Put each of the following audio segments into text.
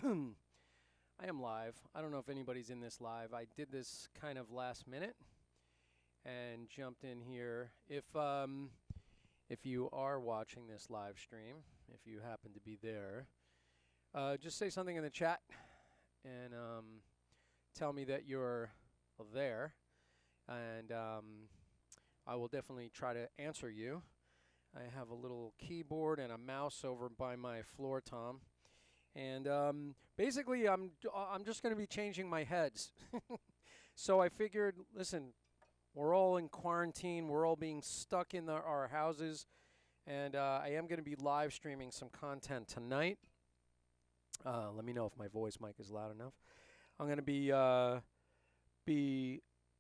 I am live. I don't know if anybody's in this live. I did this kind of last minute and jumped in here. If you are watching this live stream, if you happen to be there, just say something in the chat and tell me that you're there, and I will definitely try to answer you. I have a little keyboard and a mouse over by my floor tom. And basically, I'm just going to be changing my heads. So I figured, listen, we're all in quarantine. We're all being stuck in our houses. And I am going to be live streaming some content tonight. Let me know if my voice mic is loud enough. I'm going to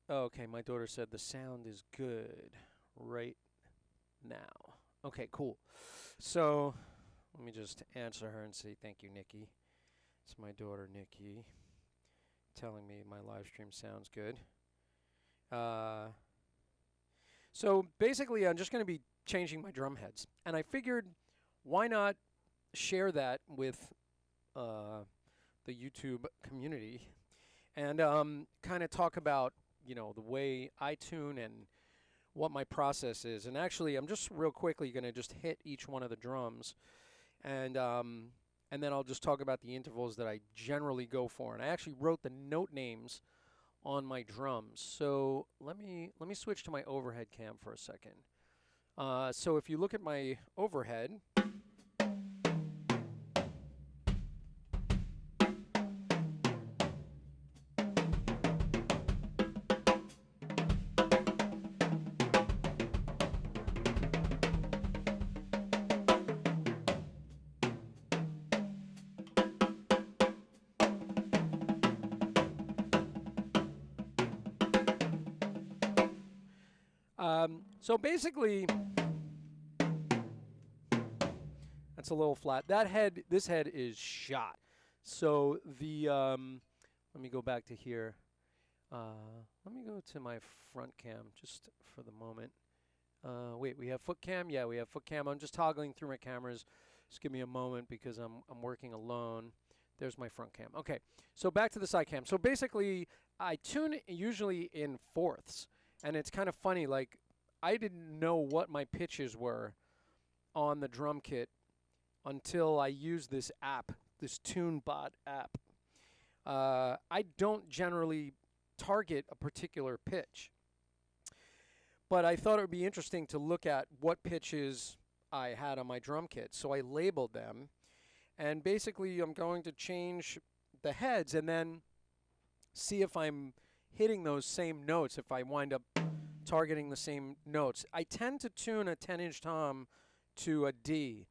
okay, my daughter said the sound is good right now. Okay, cool. So let me just answer her and say thank you, Nikki. It's my daughter, Nikki, telling me my live stream sounds good. So basically, I'm just going to be changing my drum heads. And I figured, why not share that with the YouTube community and kind of talk about, the way I tune and what my process is. And actually, I'm just real quickly going to just hit each one of the drums. And then I'll just talk about the intervals that I generally go for. And I actually wrote the note names on my drums. So let me switch to my overhead cam for a second. So if you look at my overhead, so basically, that's a little flat. This head is shot. So let me go back to here. Let me go to my front cam just for the moment. Wait, we have foot cam? Yeah, we have foot cam. I'm just toggling through my cameras. Just give me a moment because I'm working alone. There's my front cam. Okay, so back to the side cam. So basically, I tune usually in fourths. And it's kind of funny, like, I didn't know what my pitches were on the drum kit until I used this app, this TuneBot app. I don't generally target a particular pitch, but I thought it would be interesting to look at what pitches I had on my drum kit. So I labeled them, and basically I'm going to change the heads and then see if I'm hitting those same notes, if I wind up targeting the same notes. I tend to tune a 10-inch tom to a D,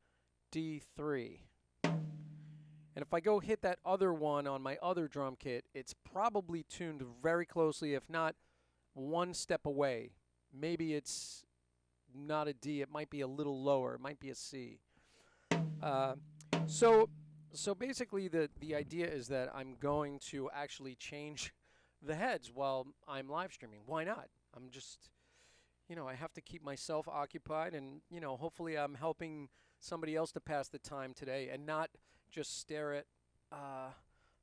D3. And if I go hit that other one on my other drum kit, it's probably tuned very closely, if not one step away. Maybe it's not a D, it might be a little lower, it might be a C. So basically the idea is that I'm going to actually change the heads while I'm live streaming. Why not? I'm just, I have to keep myself occupied, and, hopefully I'm helping somebody else to pass the time today and not just stare at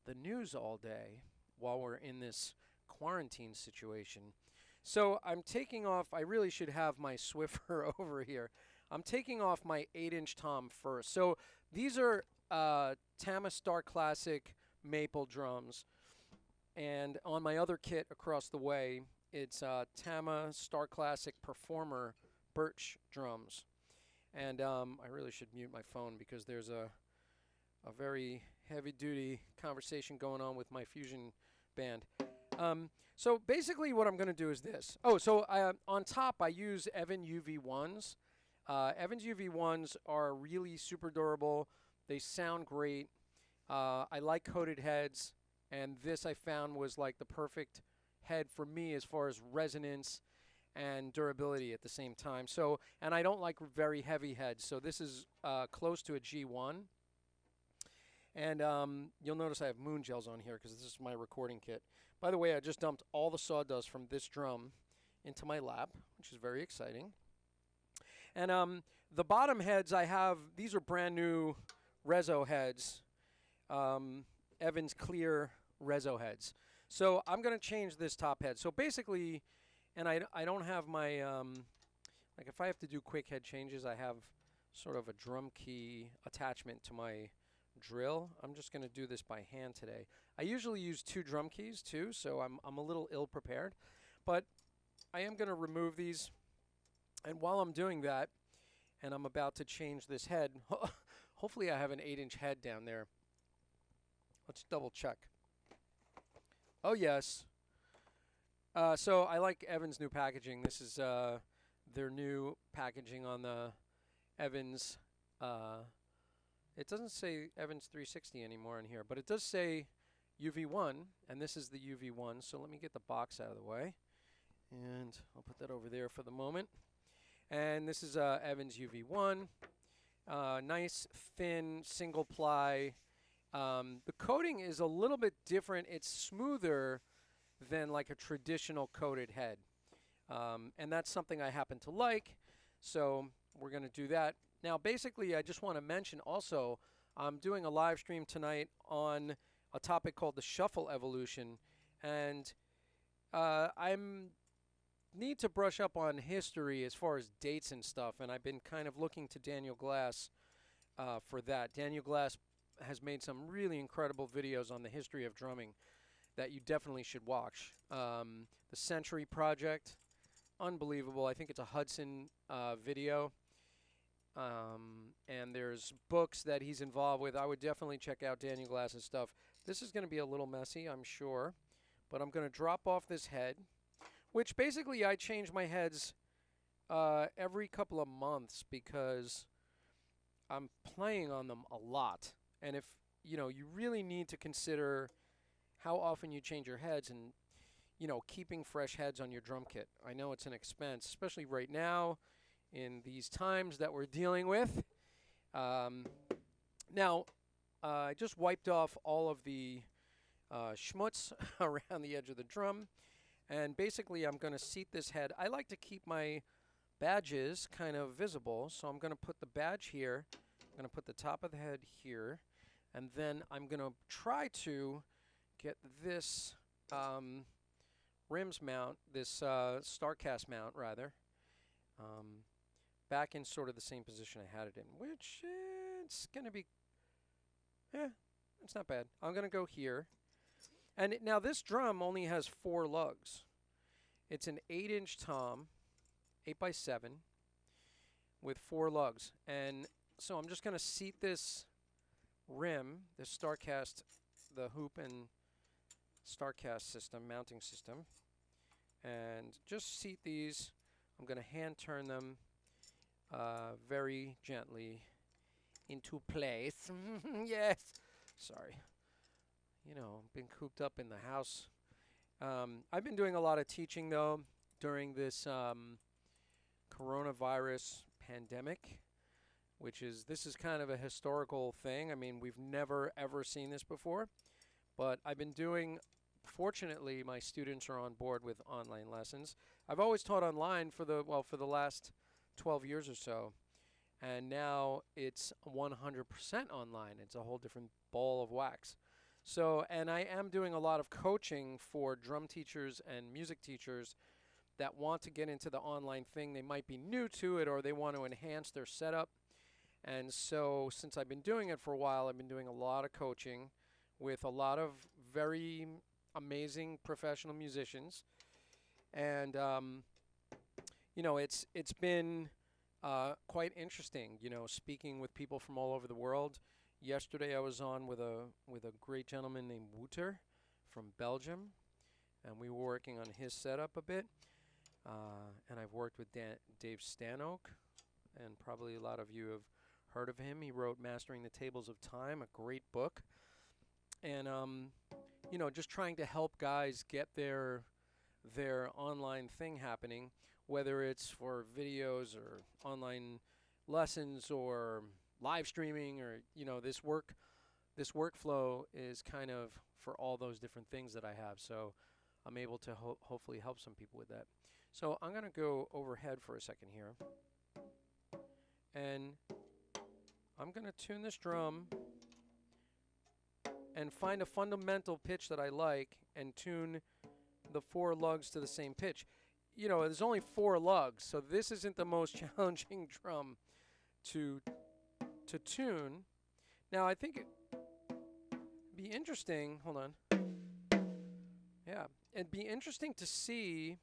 the news all day while we're in this quarantine situation. So I'm taking off, I really should have my Swiffer over here. I'm taking off my 8-inch tom first. So these are Tama Star Classic maple drums. And on my other kit across the way, it's Tama Star Classic Performer birch drums. And I really should mute my phone because there's a very heavy-duty conversation going on with my Fusion band. So basically what I'm going to do is this. Oh, so on top I use Evan UV1s. Evan's UV1s are really super durable. They sound great. I like coated heads. And this I found was like the perfect head for me as far as resonance and durability at the same time. So, and I don't like very heavy heads. So this is close to a G1. And you'll notice I have moon gels on here because this is my recording kit. By the way, I just dumped all the sawdust from this drum into my lap, which is very exciting. And the bottom heads I have, these are brand new Rezo heads. Evans clear reso heads. So I'm going to change this top head. So basically, and I don't have my, like if I have to do quick head changes, I have sort of a drum key attachment to my drill. I'm just going to do this by hand today. I usually use 2 drum keys too, so I'm a little ill prepared. But I am going to remove these. And while I'm doing that, and I'm about to change this head, hopefully I have an 8-inch head down there. Let's double check. Oh, yes. So I like Evans' new packaging. This is their new packaging on the Evans. It doesn't say Evans 360 anymore in here, but it does say UV1, and this is the UV1. So let me get the box out of the way, and I'll put that over there for the moment. And this is Evans UV1. Nice, thin, single ply. The coating is a little bit different. It's smoother than like a traditional coated head. And that's something I happen to like. So we're going to do that. Now, basically, I just want to mention also, I'm doing a live stream tonight on a topic called the shuffle evolution. And I'm need to brush up on history as far as dates and stuff. And I've been kind of looking to Daniel Glass for that. Daniel Glass has made some really incredible videos on the history of drumming that you definitely should watch. The Century Project, unbelievable. I think it's a Hudson video. And there's books that he's involved with. I would definitely check out Daniel Glass's stuff. This is going to be a little messy, I'm sure. But I'm going to drop off this head, which basically I change my heads every couple of months because I'm playing on them a lot. And if, you know, you really need to consider how often you change your heads and, you know, keeping fresh heads on your drum kit. I know it's an expense, especially right now in these times that we're dealing with. Now, I just wiped off all of the schmutz around the edge of the drum. And basically, I'm going to seat this head. I like to keep my badges kind of visible. So I'm going to put the badge here. I'm going to put the top of the head here. And then I'm going to try to get this rims mount, this StarCast mount, rather, back in sort of the same position I had it in, which it's going to be, it's not bad. I'm going to go here. And now this drum only has 4 lugs. It's an 8-inch tom, 8x7, with 4 lugs. And so I'm just going to seat this rim, this StarCast, the hoop and StarCast system, mounting system, and just seat these. I'm going to hand turn them very gently into place. Yes. Sorry. You know, been cooped up in the house. I've been doing a lot of teaching, though, during this coronavirus pandemic, this is kind of a historical thing. I mean, we've never, ever seen this before. But I've been doing, fortunately, my students are on board with online lessons. I've always taught online for the last 12 years or so. And now it's 100% online. It's a whole different ball of wax. So, and I am doing a lot of coaching for drum teachers and music teachers that want to get into the online thing. They might be new to it or they want to enhance their setup. And so, since I've been doing it for a while, I've been doing a lot of coaching with a lot of very amazing professional musicians. And, you know, it's been quite interesting, you know, speaking with people from all over the world. Yesterday I was on with a great gentleman named Wouter from Belgium, and we were working on his setup a bit. And I've worked with Dave Stanhope, and probably a lot of you have heard of him. He wrote Mastering the Tables of Time, a great book. And, you know, just trying to help guys get their online thing happening, whether it's for videos or online lessons or live streaming or, you know, this workflow is kind of for all those different things that I have. So I'm able to hopefully help some people with that. So I'm going to go overhead for a second here. And I'm going to tune this drum and find a fundamental pitch that I like and tune the 4 lugs to the same pitch. You know, there's only 4 lugs, so this isn't the most challenging drum to tune. Now, I think it'd be interesting. Hold on. Yeah, it'd be interesting to see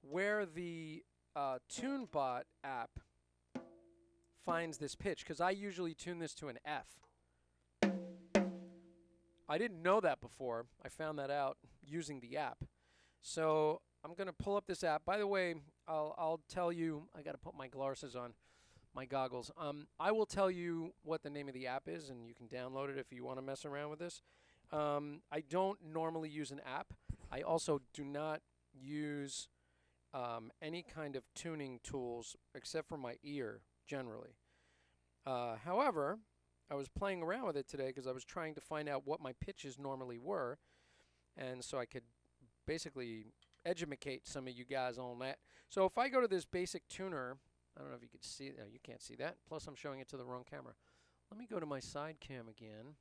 where the TuneBot app finds this pitch, because I usually tune this to an F. I didn't know that before. I found that out using the app. So I'm going to pull up this app. By the way, I'll tell you, I got to put my glasses on, my goggles. I will tell you what the name of the app is, and you can download it if you want to mess around with this. I don't normally use an app. I also do not use any kind of tuning tools except for my ear, generally. However, I was playing around with it today because I was trying to find out what my pitches normally were, and so I could basically educate some of you guys on that. So if I go to this basic tuner, I don't know if you can see it. No, you can't see that. Plus, I'm showing it to the wrong camera. Let me go to my side cam again.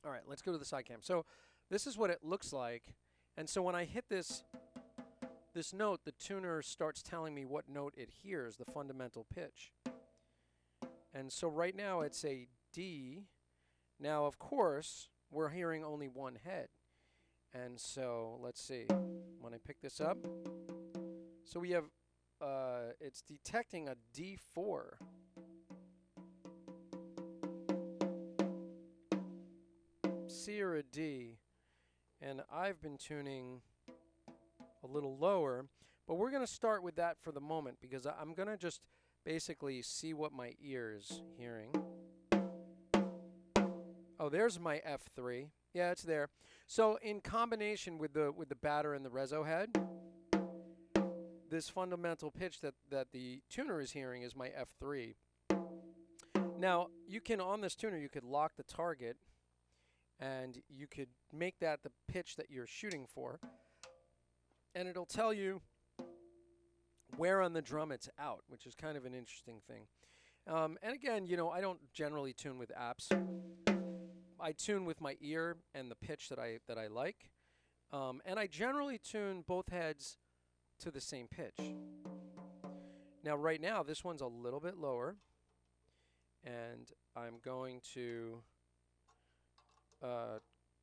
All right, let's go to the side cam. So this is what it looks like. And so when I hit this note, the tuner starts telling me what note it hears, the fundamental pitch. And so right now it's a D. Now, of course, we're hearing only one head. And so let's see. When I pick this up, so we have, it's detecting a D4. C or a D. And I've been tuning a little lower, but we're going to start with that for the moment because I'm going to just basically see what my ear is hearing. Oh, there's my F3. Yeah, it's there. So in combination with the batter and the reso head, this fundamental pitch that the tuner is hearing is my F3. Now, you can, on this tuner, you could lock the target and you could make that the pitch that you're shooting for, and it'll tell you where on the drum it's out, which is kind of an interesting thing. And again, you know, I don't generally tune with apps. I tune with my ear and the pitch that I like, and I generally tune both heads to the same pitch. Now, right now, this one's a little bit lower, and I'm going to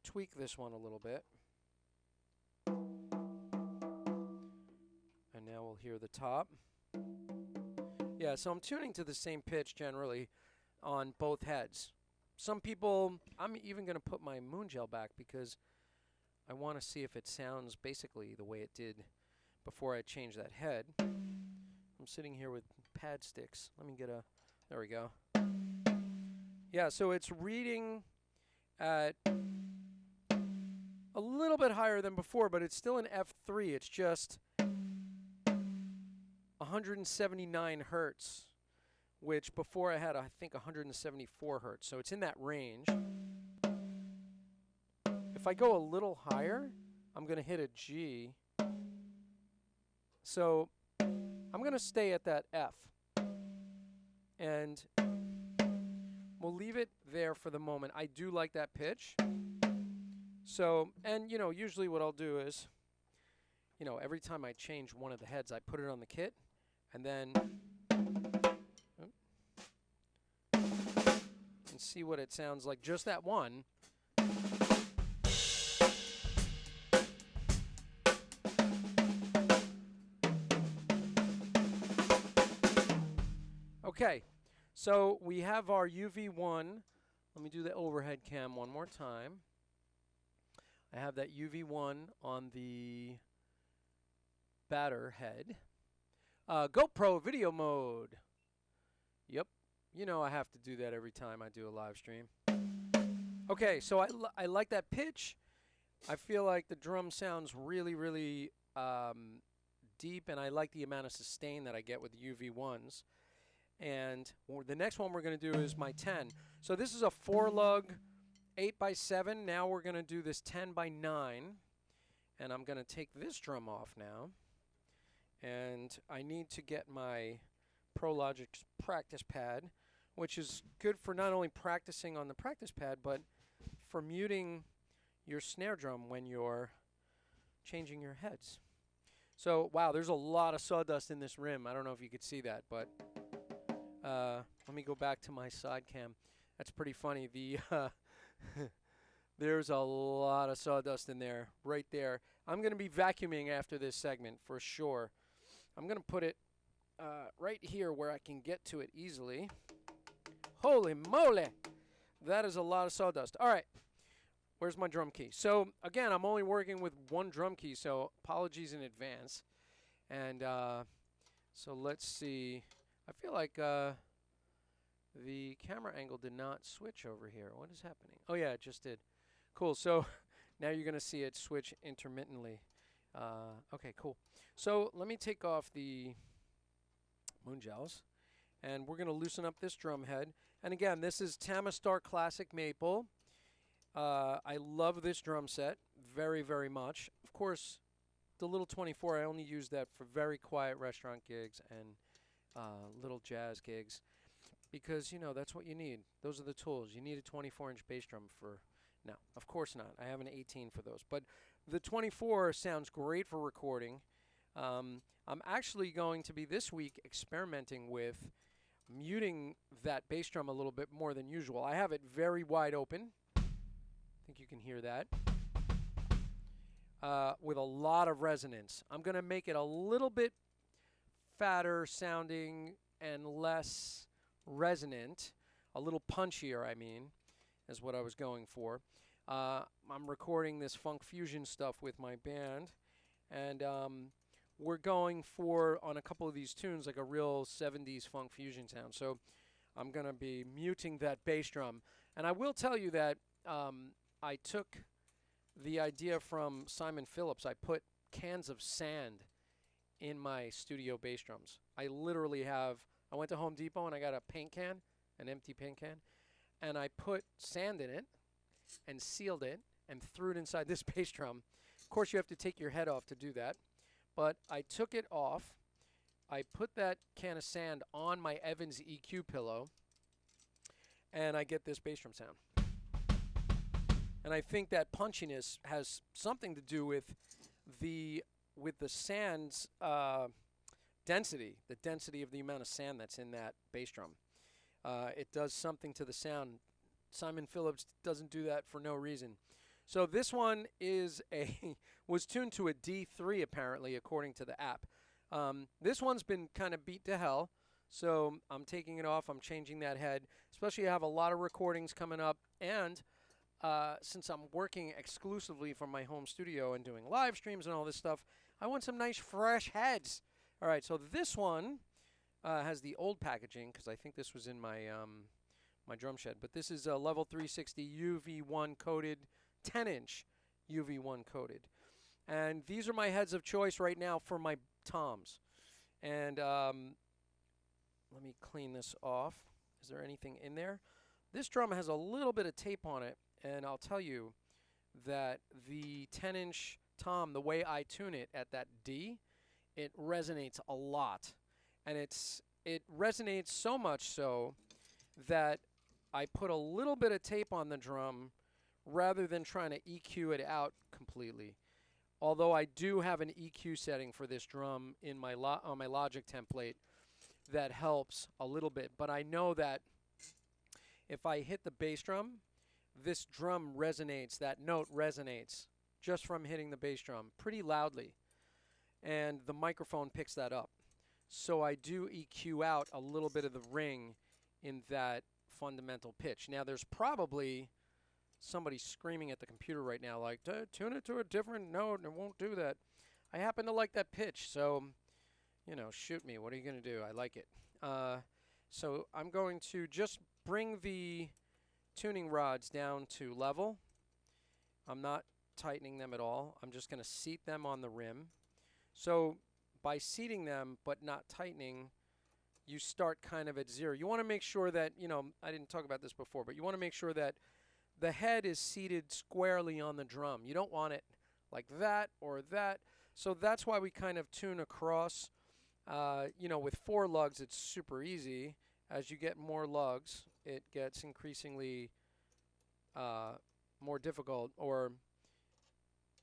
tweak this one a little bit. And now we'll hear the top. Yeah, so I'm tuning to the same pitch generally on both heads. Some people, I'm even going to put my moon gel back because I want to see if it sounds basically the way it did before I change that head. I'm sitting here with pad sticks. Let me get a, there we go. Yeah, so it's reading at a little bit higher than before, but it's still an F3. It's just 179 hertz, which before I had, I think, 174 hertz. So it's in that range. If I go a little higher, I'm going to hit a G. So I'm going to stay at that F. And we'll leave it there for the moment. I do like that pitch. So, and you know, usually what I'll do is, you know, every time I change one of the heads, I put it on the kit, and then and see what it sounds like. Just that one. Okay, so we have our UV1. Let me do the overhead cam one more time. I have that UV1 on the batter head. GoPro video mode. Yep, you know I have to do that every time I do a live stream. Okay, so I like that pitch. I feel like the drum sounds really, really deep, and I like the amount of sustain that I get with the UV1s. And the next one we're going to do is my 10. So this is a 4-lug 8x7. Now we're going to do this 10x9. And I'm going to take this drum off now. And I need to get my ProLogic practice pad, which is good for not only practicing on the practice pad, but for muting your snare drum when you're changing your heads. So, wow, there's a lot of sawdust in this rim. I don't know if you could see that, but let me go back to my side cam. That's pretty funny. There's a lot of sawdust in there, right there. I'm going to be vacuuming after this segment for sure. I'm going to put it right here where I can get to it easily. Holy moly! That is a lot of sawdust. All right. Where's my drum key? So, again, I'm only working with one drum key, so apologies in advance. And so let's see. I feel like the camera angle did not switch over here. What is happening? Oh, yeah, it just did. Cool. So now you're going to see it switch intermittently. Okay, cool. So let me take off the moon gels, and we're going to loosen up this drum head. And again, this is Tamistar Classic Maple. I love this drum set very, very much. Of course, the little 24, I only use that for very quiet restaurant gigs and little jazz gigs because, you know, that's what you need. Those are the tools. You need a 24-inch bass drum for... No, of course not. I have an 18 for those. But the 24 sounds great for recording. I'm actually going to be this week experimenting with muting that bass drum a little bit more than usual. I have it very wide open. I think you can hear that. With a lot of resonance. I'm going to make it a little bit fatter sounding and less resonant. A little punchier, I mean, is what I was going for. I'm recording this funk fusion stuff with my band, and we're going for, on a couple of these tunes, like a real 70s funk fusion sound. So I'm going to be muting that bass drum. And I will tell you that I took the idea from Simon Phillips. I put cans of sand in my studio bass drums. I literally have, I went to Home Depot and I got a paint can, an empty paint can, and I put sand in it and sealed it and threw it inside this bass drum. Of course, you have to take your head off to do that. But I took it off. I put that can of sand on my Evans EQ pillow, and I get this bass drum sound. And I think that punchiness has something to do with the sand's density, the density of the amount of sand that's in that bass drum. It does something to the sound. Simon Phillips doesn't do that for no reason. So this one was tuned to a D3 apparently, according to the app. This one's been kind of beat to hell, so I'm taking it off. I'm changing that head, especially I have a lot of recordings coming up, and since I'm working exclusively from my home studio and doing live streams and all this stuff, I want some nice fresh heads. All right, so this one has the old packaging because I think this was in my my drum shed, but this is a level 360 UV1 coated 10-inch UV1 coated. And these are my heads of choice right now for my toms. And let me clean this off. Is there anything in there? This drum has a little bit of tape on it, and I'll tell you that the 10-inch tom, the way I tune it at that D, it resonates a lot. And it resonates so much so that I put a little bit of tape on the drum rather than trying to EQ it out completely. Although I do have an EQ setting for this drum in my on my Logic template that helps a little bit. But I know that if I hit the bass drum, this drum resonates, that note resonates just from hitting the bass drum pretty loudly. And the microphone picks that up. So I do EQ out a little bit of the ring in that fundamental pitch. Now there's probably somebody screaming at the computer right now like, tune it to a different note and it won't do that. I happen to like that pitch, so, you know, shoot me. What are you going to do? I like it. So I'm going to just bring the tuning rods down to level. I'm not tightening them at all. I'm just going to seat them on the rim. So by seating them but not tightening, you start kind of at zero. You want to make sure that, you know, I didn't talk about this before, but you want to make sure that the head is seated squarely on the drum. You don't want it like that or that. So that's why we kind of tune across. You know, with 4 lugs, it's super easy. As you get more lugs, it gets increasingly more difficult, or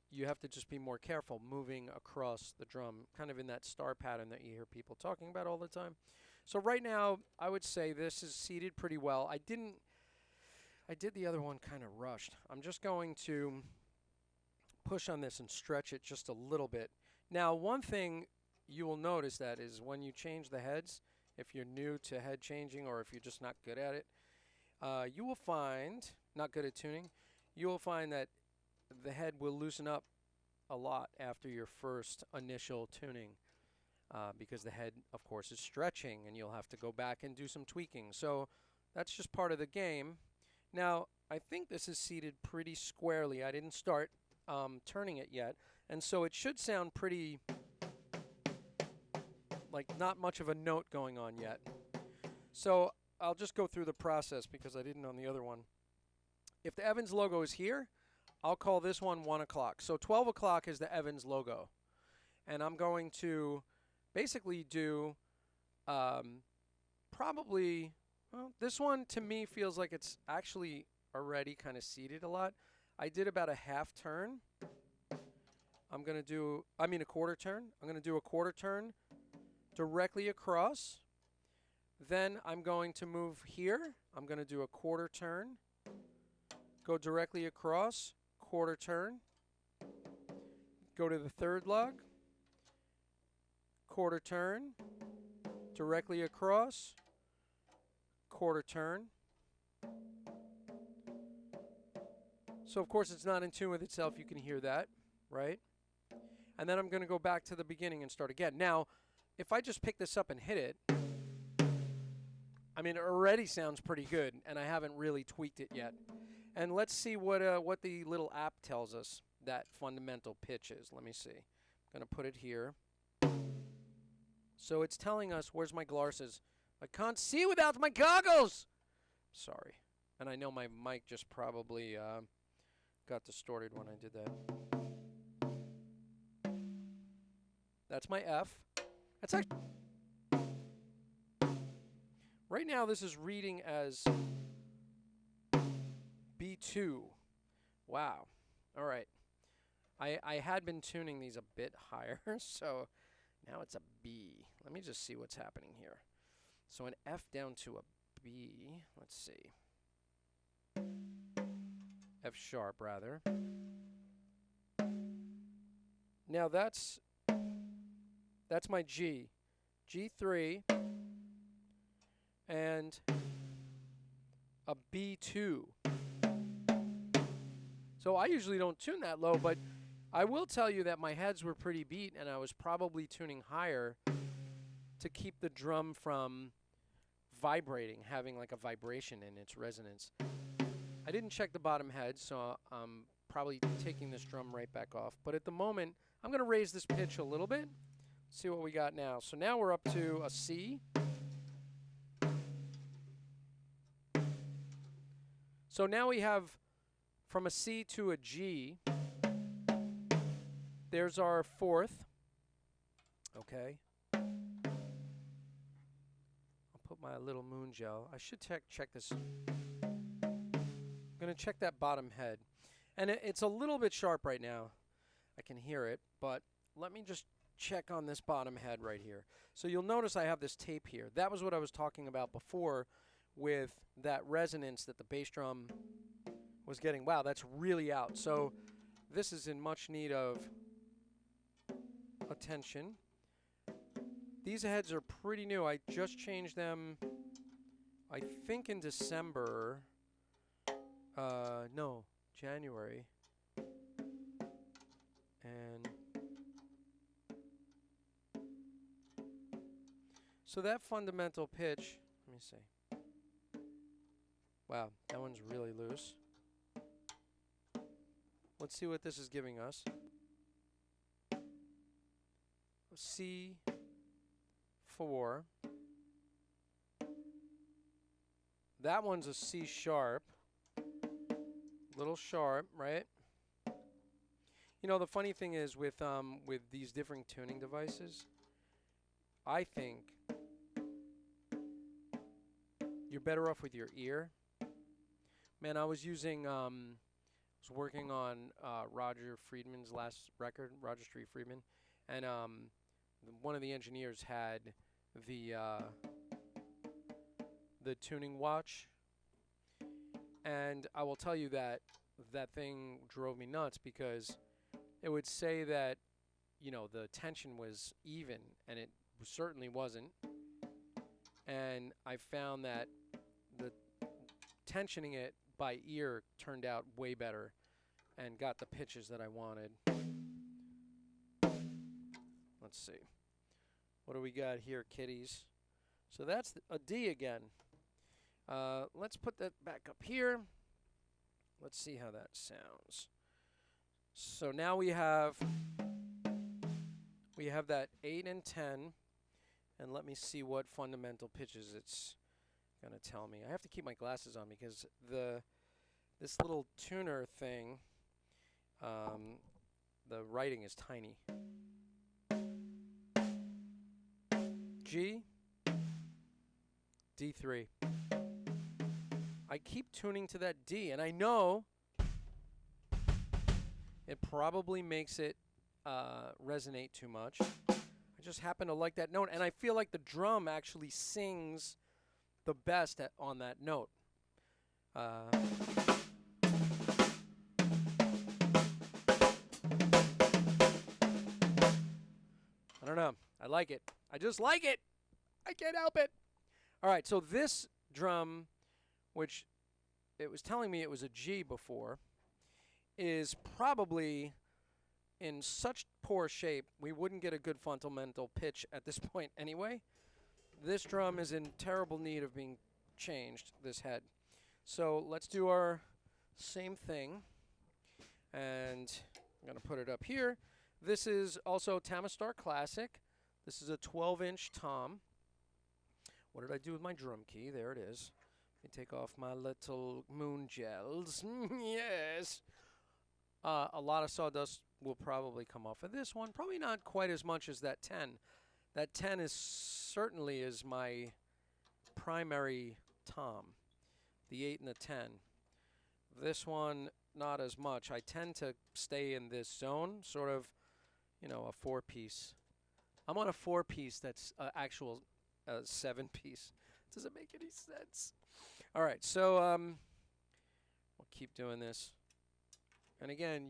you have to just be more careful moving across the drum, kind of in that star pattern that you hear people talking about all the time. So right now, I would say this is seated pretty well. I did the other one kind of rushed. I'm just going to push on this and stretch it just a little bit. Now, one thing you will notice that is when you change the heads, if you're new to head changing or if you're just not good at it, you will find, not good at tuning, you will find that the head will loosen up a lot after your first initial tuning because the head, of course, is stretching and you'll have to go back and do some tweaking. So that's just part of the game. Now, I think this is seated pretty squarely. I didn't start turning it yet, and so it should sound pretty, like not much of a note going on yet. So I'll just go through the process because I didn't on the other one. If the Evans logo is here, I'll call this one 1 o'clock. So 12 o'clock is the Evans logo. And I'm going to basically do probably, well, this one to me feels like it's actually already kind of seated a lot. I did about a half turn. I'm going to do, a quarter turn. I'm going to do a quarter turn directly across. Then I'm going to move here. I'm going to do a quarter turn. Go directly across, quarter turn. Go to the third lug. Quarter turn. Directly across, quarter turn. So of course it's not in tune with itself. You can hear that, right? And then I'm going to go back to the beginning and start again. Now, if I just pick this up and hit it, I mean, it already sounds pretty good, and I haven't really tweaked it yet. And let's see what the little app tells us that fundamental pitch is. Let me see. I'm going to put it here. So it's telling us, where's my glasses? I can't see without my goggles! Sorry. And I know my mic just probably got distorted when I did that. That's my F. That's actually... Right now this is reading as B2. Wow. All right. I had been tuning these a bit higher, so now it's a B. Let me just see what's happening here. So an F down to a B. Let's see. F sharp, rather. Now that's my G. G3 and a B2. So I usually don't tune that low, but I will tell you that my heads were pretty beat and I was probably tuning higher to keep the drum from vibrating, having like a vibration in its resonance. I didn't check the bottom head, so I'm probably taking this drum right back off. But at the moment, I'm going to raise this pitch a little bit. See what we got now. So now we're up to a C. So now we have from a C to a G. There's our fourth. Okay. I'll put my little moon gel. I should check this. I'm going to check that bottom head. And it's a little bit sharp right now. I can hear it, but let me just check on this bottom head right here. So you'll notice I have this tape here. That was what I was talking about before with that resonance that the bass drum was getting. Wow, that's really out. So this is in much need of attention. These heads are pretty new. I just changed them, I think in December. No, January. And so that fundamental pitch, let me see. Wow, that one's really loose. Let's see what this is giving us. C4. That one's a C sharp. Little sharp, right? You know, the funny thing is with these different tuning devices, I think you're better off with your ear. Man, I was using was working on Roger Friedman's last record, Roger Street Friedman, and one of the engineers had the uh, the tuning watch, and I will tell you that that thing drove me nuts because it would say that the tension was even, and it certainly wasn't. And I found that the tensioning it by ear turned out way better and got the pitches that I wanted. Let's see. What do we got here, kiddies? So that's a D again. Let's put that back up here. Let's see how that sounds. So now we have that 8 and 10, and let me see what fundamental pitches it's gonna tell me. I have to keep my glasses on because this little tuner thing, the writing is tiny. G, D3. I keep tuning to that D, and I know it probably makes it resonate too much. I just happen to like that note, and I feel like the drum actually sings the best on that note. I don't know. I like it. I just like it. I can't help it. All right, so this drum, which it was telling me it was a G before, is probably in such poor shape we wouldn't get a good fundamental pitch at this point anyway. This drum is in terrible need of being changed, this head. So let's do our same thing, and I'm going to put it up here. This is also Tamistar Classic. This is a 12-inch tom. What did I do with my drum key? There it is. Let me take off my little moon gels. Yes. A lot of sawdust will probably come off of this one. Probably not quite as much as that 10. That 10 is certainly is my primary tom. The 8 and the 10. This one, not as much. I tend to stay in this zone, sort of, a 4-piece. I'm on a 4-piece that's actual 7-piece. Does it make any sense? All right, so we'll keep doing this. And again,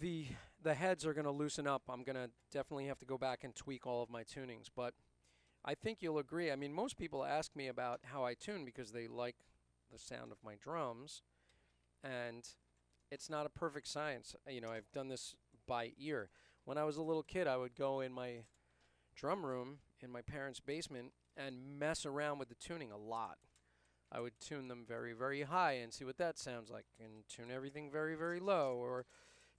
the heads are going to loosen up. I'm going to definitely have to go back and tweak all of my tunings, but I think you'll agree. I mean, most people ask me about how I tune because they like the sound of my drums, and it's not a perfect science. I've done this by ear. When I was a little kid, I would go in my drum room in my parents' basement and mess around with the tuning a lot. I would tune them very, very high and see what that sounds like, and tune everything very, very low, or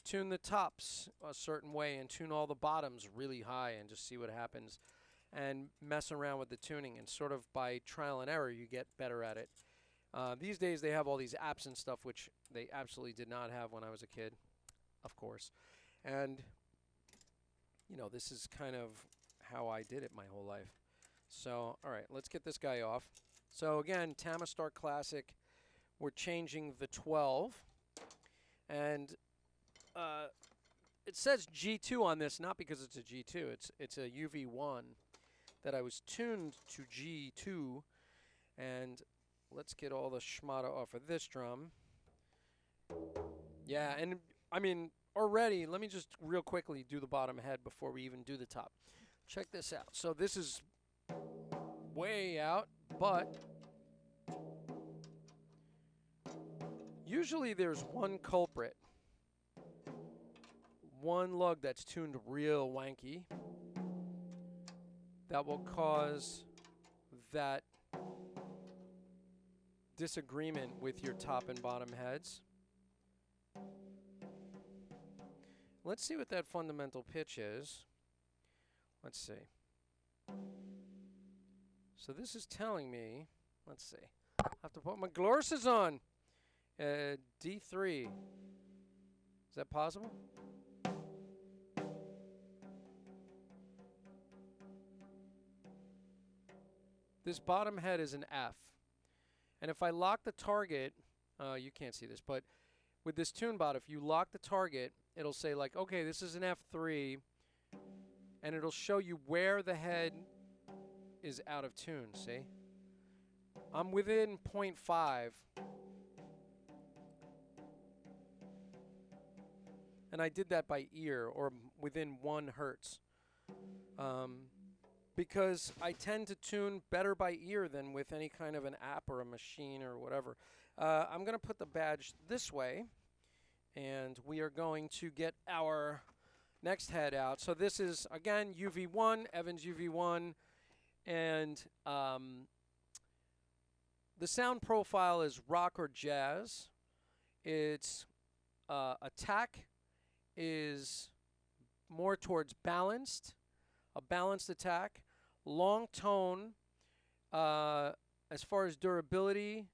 tune the tops a certain way and tune all the bottoms really high and just see what happens, and mess around with the tuning, and sort of by trial and error you get better at it. These days they have all these apps and stuff, which they absolutely did not have when I was a kid, of course. And this is kind of how I did it my whole life. So, all right, let's get this guy off. So again, Tamistar Classic, we're changing the 12, and it says G2 on this, not because it's a G2, it's a UV1 that I was tuned to G2, and let's get all the schmata off of this drum. Yeah, and I mean, already, let me just real quickly do the bottom head before we even do the top. Check this out. So this is way out, but usually there's one culprit, one lug that's tuned real wanky that will cause that disagreement with your top and bottom heads. Let's see what that fundamental pitch is. Let's see. So this is telling me, let's see. I have to put my glasses on. D3. Is that possible? This bottom head is an F. And if I lock the target You can't see this, but with this tune bot, if you lock the target, it'll say like, okay, this is an F3, and it'll show you where the head is out of tune, see? I'm within 0.5. And I did that by ear, or within 1 hertz. Because I tend to tune better by ear than with any kind of an app or a machine or whatever. I'm going to put the badge this way, and we are going to get our next head out. So this is, again, UV1, Evans UV1, and the sound profile is rock or jazz. Its attack is more towards balanced, a balanced attack. Long tone, as far as durability,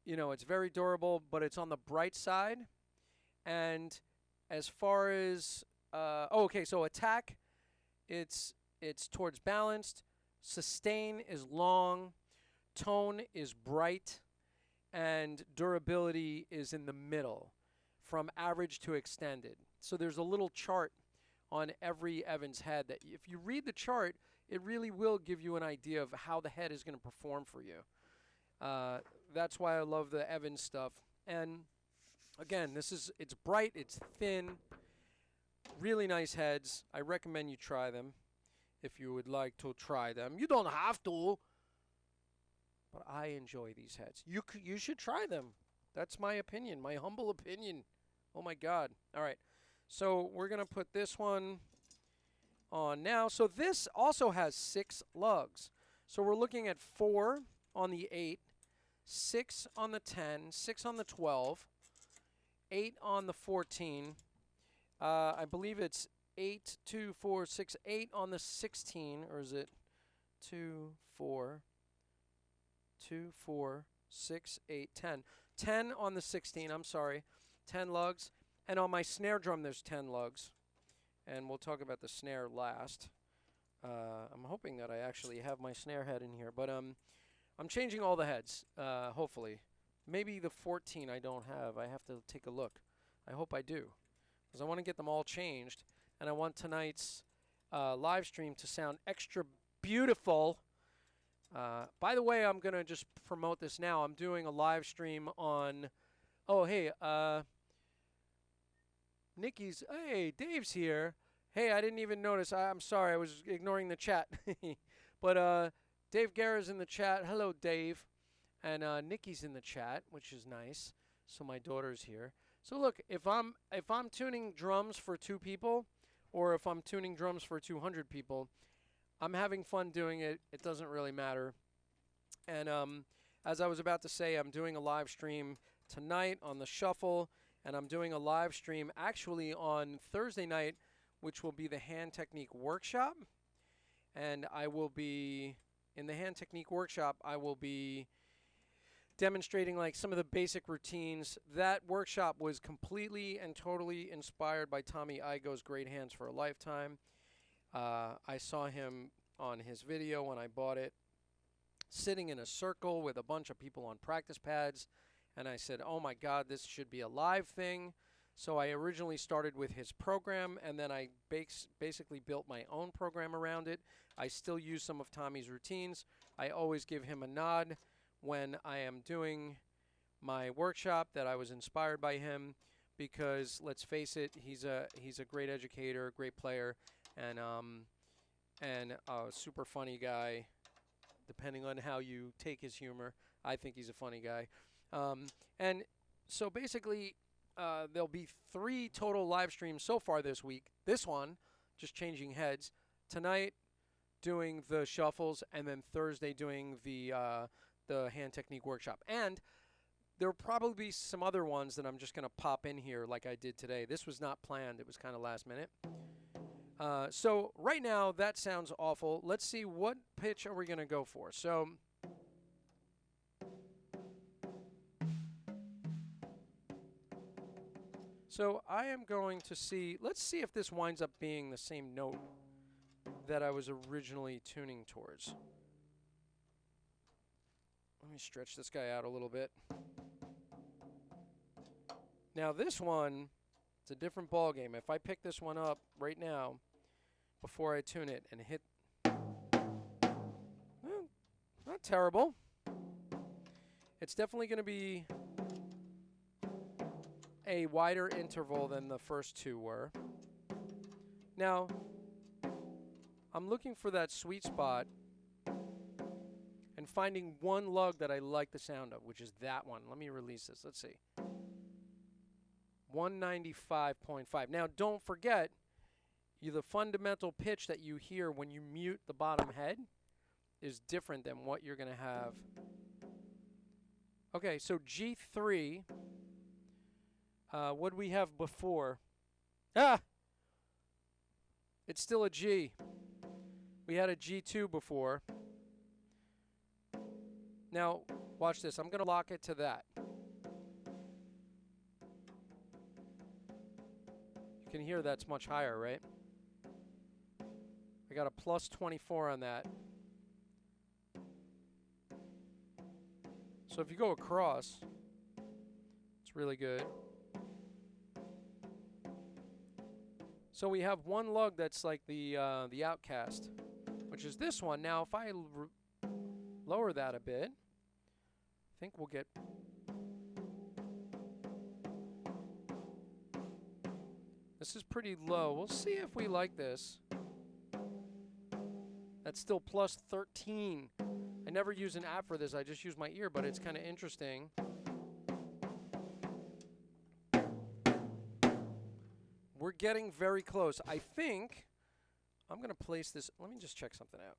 you know, it's very durable, but it's on the bright side. And as far as, okay, so attack, it's towards balanced. Sustain is long. Tone is bright. And durability is in the middle, from average to extended. So there's a little chart on every Evans head that if you read the chart, it really will give you an idea of how the head is going to perform for you. That's why I love the Evans stuff. And again, it's bright, it's thin, really nice heads. I recommend you try them if you would like to try them. You don't have to, but I enjoy these heads. You should try them. That's my opinion, my humble opinion. Oh my God. All right. So we're going to put this one on now. So this also has 6 lugs. So we're looking at 4 on the 8, 6 on the 10, 6 on the 12, 8 on the 14. I believe it's 8, 2, 4, 6, 8 on the 16, or is it 2, 4, 2, 4, 6, 8, 10. 10 on the 16, I'm sorry, 10 lugs. And on my snare drum, there's 10 lugs. And we'll talk about the snare last. I'm hoping that I actually have my snare head in here. But I'm changing all the heads, hopefully. Maybe the 14 I don't have. I have to take a look. I hope I do, because I want to get them all changed. And I want tonight's live stream to sound extra beautiful. By the way, I'm going to just promote this now. I'm doing a live stream on... Oh, hey, Nikki's, hey, Dave's here. Hey, I didn't even notice. I'm sorry, I was ignoring the chat. But Dave Guerra's in the chat. Hello, Dave. And Nikki's in the chat, which is nice. So my daughter's here. So look, if I'm tuning drums for 2 people, or if I'm tuning drums for 200 people, I'm having fun doing it. It doesn't really matter. And as I was about to say, I'm doing a live stream tonight on the Shuffle. And I'm doing a live stream actually on Thursday night, which will be the Hand Technique Workshop. And I will be, in the Hand Technique Workshop, I will be demonstrating like some of the basic routines. That workshop was completely and totally inspired by Tommy Igo's Great Hands for a Lifetime. I saw him on his video when I bought it, sitting in a circle with a bunch of people on practice pads. And I said, oh my God, this should be a live thing. So I originally started with his program, and then I basically built my own program around it. I still use some of Tommy's routines. I always give him a nod when I am doing my workshop that I was inspired by him, because let's face it, he's a great educator, great player, and a super funny guy, depending on how you take his humor. I think he's a funny guy. And so basically, there'll be 3 total live streams so far this week. This one, just changing heads. Tonight, doing the shuffles, and then Thursday doing the Hand Technique Workshop. And there'll probably be some other ones that I'm just going to pop in here like I did today. This was not planned. It was kind of last minute. So right now, that sounds awful. Let's see, what pitch are we going to go for? So I am going to see, let's see if this winds up being the same note that I was originally tuning towards. Let me stretch this guy out a little bit. Now this one, it's a different ball game. If I pick this one up right now, before I tune it and hit, not terrible. It's definitely going to be a wider interval than the first two were. Now, I'm looking for that sweet spot and finding one lug that I like the sound of, which is that one. Let me release this. Let's see. 195.5. Now, don't forget, the fundamental pitch that you hear when you mute the bottom head is different than what you're going to have. Okay, so G3. What did we have before? It's still a G. We had a G2 before. Now, watch this. I'm going to lock it to that. You can hear that's much higher, right? I got a plus 24 on that. So if you go across, it's really good. So we have one lug that's like the outcast, which is this one. Now, if I lower that a bit, I think we'll get... This is pretty low. We'll see if we like this. That's still plus 13. I never use an app for this. I just use my ear, but it's kind of interesting. We're getting very close. I think I'm going to place this. Let me just check something out.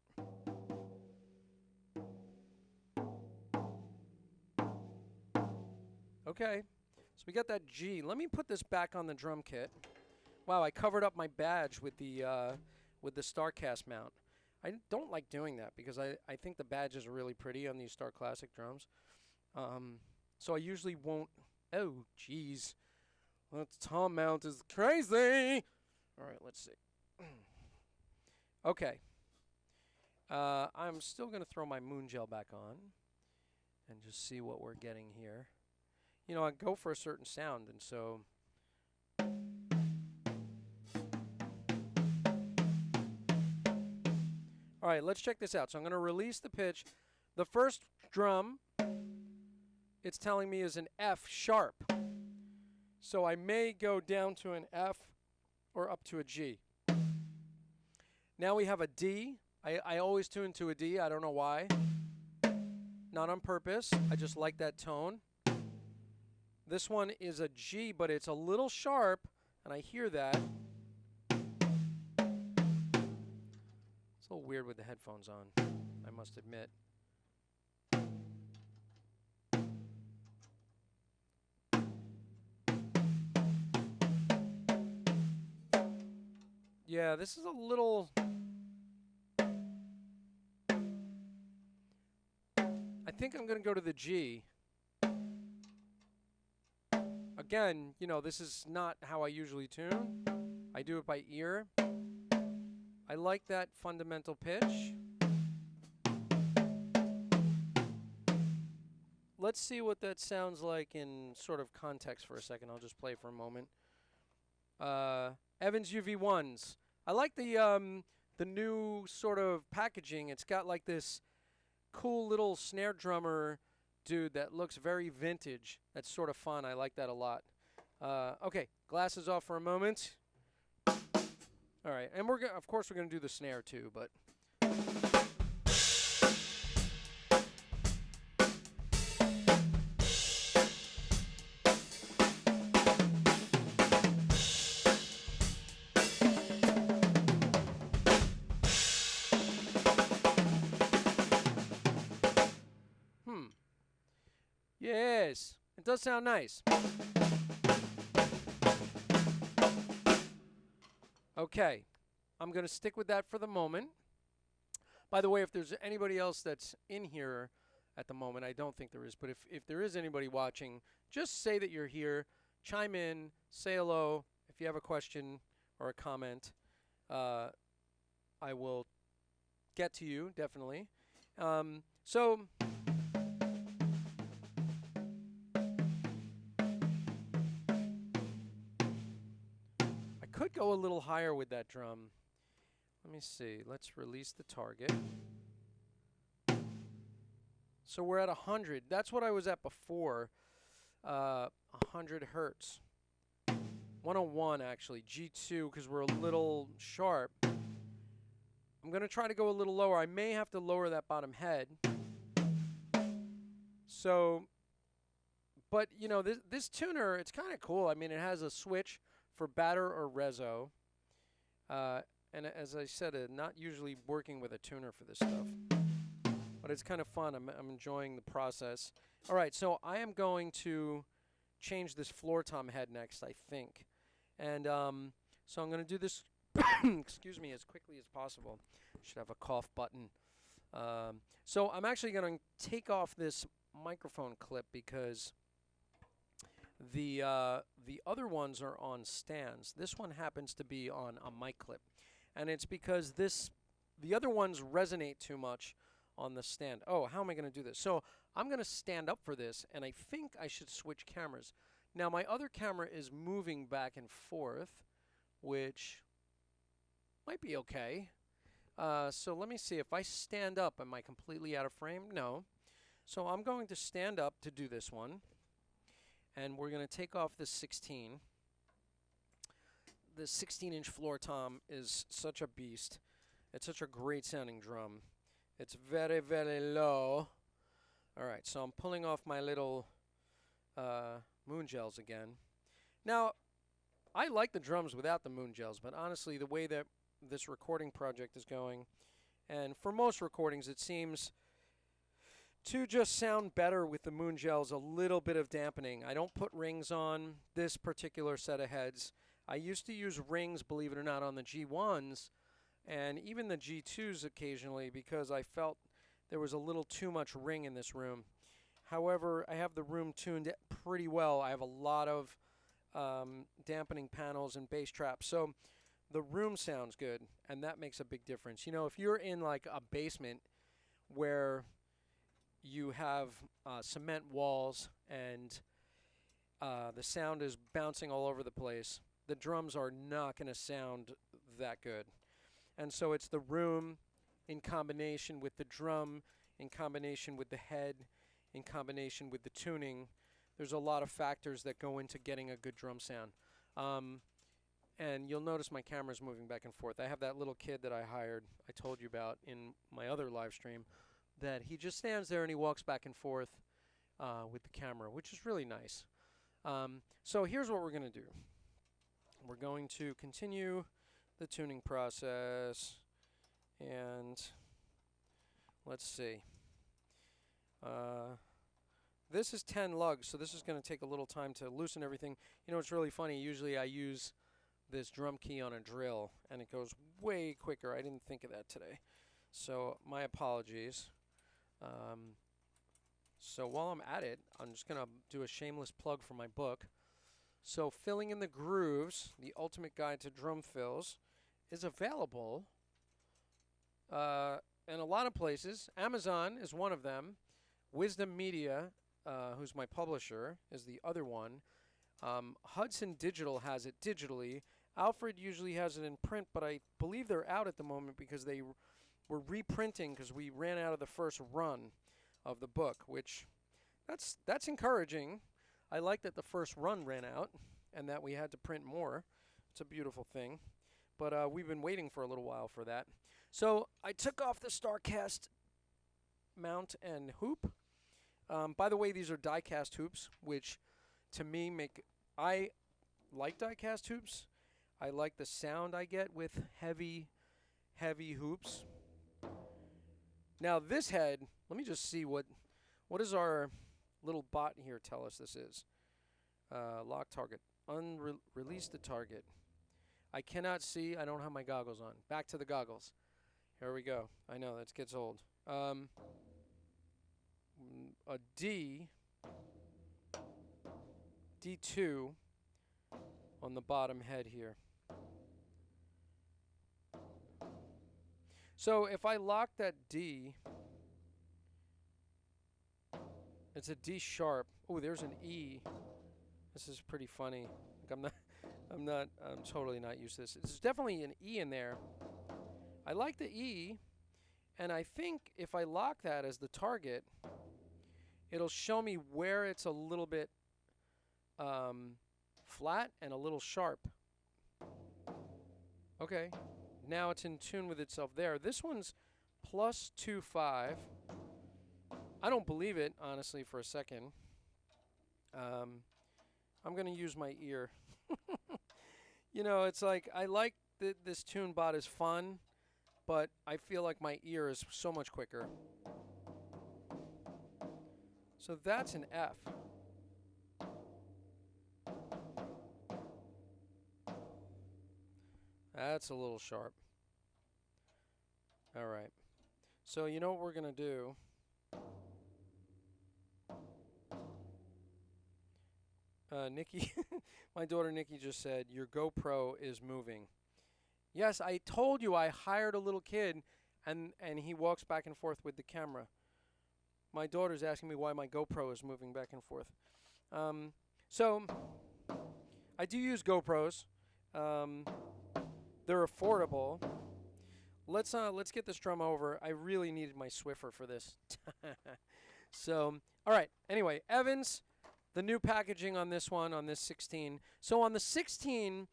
Okay. So we got that G. Let me put this back on the drum kit. Wow, I covered up my badge with the StarCast mount. I don't like doing that because I think the badges are really pretty on these Star Classic drums. So I usually won't. Oh, jeez. That tom mount is crazy. All right, let's see. Okay. I'm still going to throw my moon gel back on and just see what we're getting here. You know, I go for a certain sound, and so... All right, let's check this out. So I'm going to release the pitch. The first drum, it's telling me is an F sharp. So I may go down to an F or up to a G. Now we have a D. I always tune to a D. I don't know why. Not on purpose. I just like that tone. This one is a G, but it's a little sharp, and I hear that. It's a little weird with the headphones on, I must admit. Yeah, this is a little... I think I'm going to go to the G. Again, you know, this is not how I usually tune. I do it by ear. I like that fundamental pitch. Let's see what that sounds like in sort of context for a second. I'll just play for a moment. Evans UV1s. I like the new sort of packaging. It's got like this cool little snare drummer dude that looks very vintage. That's sort of fun. I like that a lot. Okay, glasses off for a moment. All right, and of course we're gonna do the snare too, but. Yes, it does sound nice. Okay, I'm going to stick with that for the moment. By the way, if there's anybody else that's in here at the moment, I don't think there is, but if there is anybody watching, just say that you're here, chime in, say hello. If you have a question or a comment, I will get to you, definitely. So... could go a little higher with that drum. Let me see. Let's release the target. So we're at 100. That's what I was at before. 100 hertz. 101 actually. G2 because we're a little sharp. I'm going to try to go a little lower. I may have to lower that bottom head. So, but you know, this tuner, it's kind of cool. I mean, it has a switch for batter or reso. And as I said, not usually working with a tuner for this stuff. But it's kind of fun. I'm enjoying the process. All right, so I am going to change this floor tom head next, I think. And so I'm going to do this, excuse me, as quickly as possible. Should have a cough button. So I'm actually going to take off this microphone clip because the other ones are on stands. This one happens to be on a mic clip. And it's because the other ones resonate too much on the stand. Oh, how am I going to do this? So I'm going to stand up for this, and I think I should switch cameras. Now, my other camera is moving back and forth, which might be okay. So let me see. If I stand up, am I completely out of frame? No. So I'm going to stand up to do this one, and we're going to take off this 16. The 16-inch floor tom is such a beast. It's such a great sounding drum. It's very, very low. All right, so I'm pulling off my little moon gels again. Now, I like the drums without the moon gels, but honestly, the way that this recording project is going, and for most recordings, it seems to just sound better with the moon gels, a little bit of dampening. I don't put rings on this particular set of heads. I used to use rings, believe it or not, on the G1s and even the G2s occasionally because I felt there was a little too much ring in this room. However, I have the room tuned pretty well. I have a lot of dampening panels and bass traps. So the room sounds good, and that makes a big difference. You know, if you're in like a basement where you have cement walls and the sound is bouncing all over the place, the drums are not going to sound that good. And so it's the room in combination with the drum, in combination with the head, in combination with the tuning. There's a lot of factors that go into getting a good drum sound. And you'll notice my camera's moving back and forth. I have that little kid that I hired, I told you about in my other live stream, that he just stands there and he walks back and forth with the camera, which is really nice. So here's what we're going to do. We're going to continue the tuning process, and let's see. This is 10 lugs, so this is going to take a little time to loosen everything. You know, it's really funny. Usually I use this drum key on a drill, and it goes way quicker. I didn't think of that today. So my apologies. So while I'm at it, I'm just going to do a shameless plug for my book. So Filling in the Grooves, The Ultimate Guide to Drum Fills, is available in a lot of places. Amazon is one of them. Wisdom Media, who's my publisher, is the other one. Hudson Digital has it digitally. Alfred usually has it in print, but I believe they're out at the moment because they were reprinting because we ran out of the first run of the book, which that's encouraging. I like that the first run ran out and that we had to print more. It's a beautiful thing. But we've been waiting for a little while for that. So I took off the StarCast mount and hoop. By the way, these are die-cast hoops, which to me I like die-cast hoops. I like the sound I get with heavy hoops. Now this head, let me just see what does our little bot here tell us this is. Lock target. Release the target. I cannot see. I don't have my goggles on. Back to the goggles. Here we go. I know, that gets old. A D2 on the bottom head here. So if I lock that D, it's a D sharp. Oh, there's an E. This is pretty funny. Like I'm totally not used to this. There's definitely an E in there. I like the E, and I think if I lock that as the target, it'll show me where it's a little bit flat and a little sharp. Okay, now it's in tune with itself there. This one's plus 2.5. I don't believe it, honestly, for a second. I'm going to use my ear. You know, it's like I like this tune bot is fun, but I feel like my ear is so much quicker. So that's an F. That's a little sharp. All right. So you know what we're going to do? Nikki, my daughter Nikki just said, your GoPro is moving. Yes, I told you I hired a little kid, and he walks back and forth with the camera. My daughter's asking me why my GoPro is moving back and forth. So I do use GoPros. They're affordable. Let's get this drum over. I really needed my Swiffer for this. So, all right. Anyway, Evans, the new packaging on this one, on this 16. So on the 16,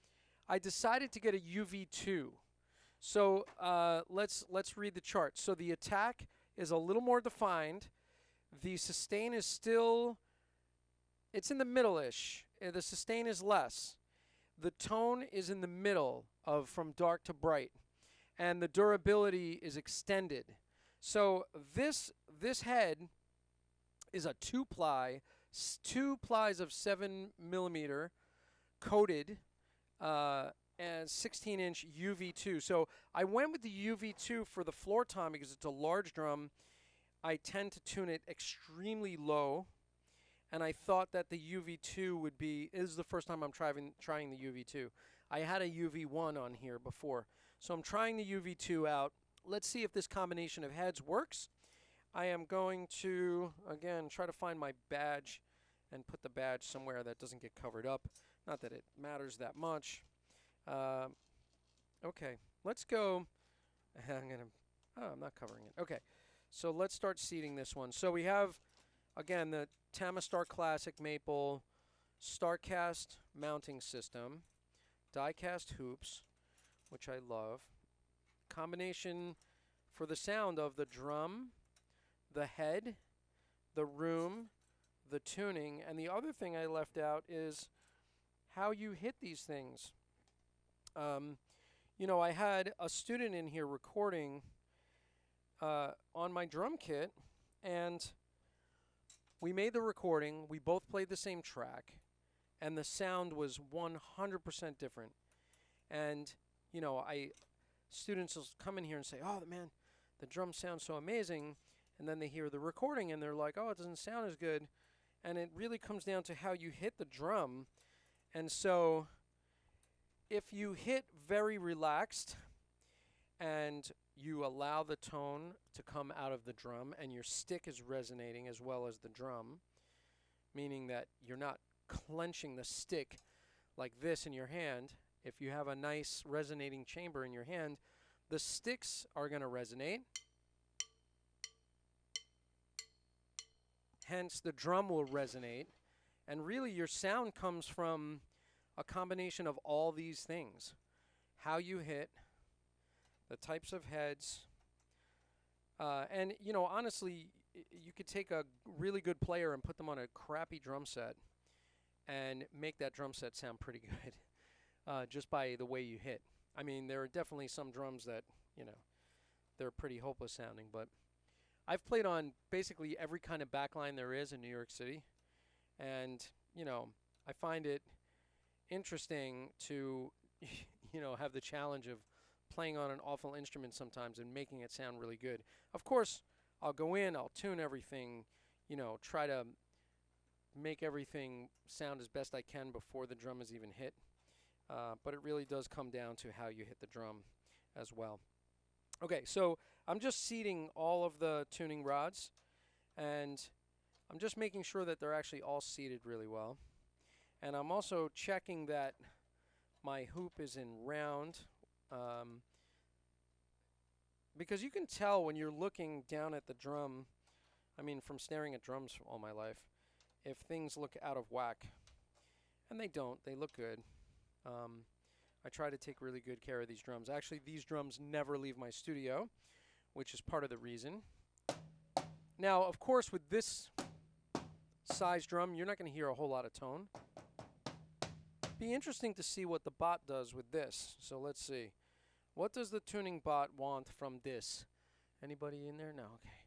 I decided to get a UV2. So let's read the chart. So the attack is a little more defined. The sustain is still, it's in the middle-ish. The sustain is less. The tone is in the middle of from dark to bright. And the durability is extended. So this head is a 2-ply, 2 plies of 7mm coated and 16-inch UV2. So I went with the UV2 for the floor tom because it's a large drum. I tend to tune it extremely low, and I thought that the UV2 would be, this is the first time I'm trying the UV2. I had a UV1 on here before. So I'm trying the UV2 out. Let's see if this combination of heads works. I am going to, again, try to find my badge and put the badge somewhere that doesn't get covered up. Not that it matters that much. Okay, let's go. I'm not covering it. Okay, so let's start seating this one. So we have, again, the Tamistar Classic Maple StarCast mounting system, die-cast hoops, which I love. Combination for the sound of the drum, the head, the room, the tuning, and the other thing I left out is how you hit these things. You know, I had a student in here recording on my drum kit, and we made the recording. We both played the same track, and the sound was 100% different. And you know, students will come in here and say, "Oh man, the drum sounds so amazing," and then they hear the recording and they're like, "Oh, it doesn't sound as good." And it really comes down to how you hit the drum. And so, if you hit very relaxed and you allow the tone to come out of the drum and your stick is resonating as well as the drum, meaning that you're not clenching the stick like this in your hand. If you have a nice resonating chamber in your hand, the sticks are going to resonate. Hence, the drum will resonate. And really, your sound comes from a combination of all these things. How you hit, the types of heads. And, you know, honestly, you could take a really good player and put them on a crappy drum set and make that drum set sound pretty good. Just by the way you hit. I mean, there are definitely some drums that, you know, they're pretty hopeless sounding, but I've played on basically every kind of backline there is in New York City, and, you know, I find it interesting to, you know, have the challenge of playing on an awful instrument sometimes and making it sound really good. Of course, I'll go in, I'll tune everything, you know, try to make everything sound as best I can before the drum is even hit. But it really does come down to how you hit the drum as well. Okay, so I'm just seating all of the tuning rods, and I'm just making sure that they're actually all seated really well. And I'm also checking that my hoop is in round. Because you can tell when you're looking down at the drum, I mean, from staring at drums all my life, if things look out of whack. And they don't. They look good. I try to take really good care of these drums. Actually, these drums never leave my studio, which is part of the reason. Now, of course, with this size drum, you're not going to hear a whole lot of tone. Be interesting to see what the bot does with this. So let's see. What does the tuning bot want from this? Anybody in there? No, okay.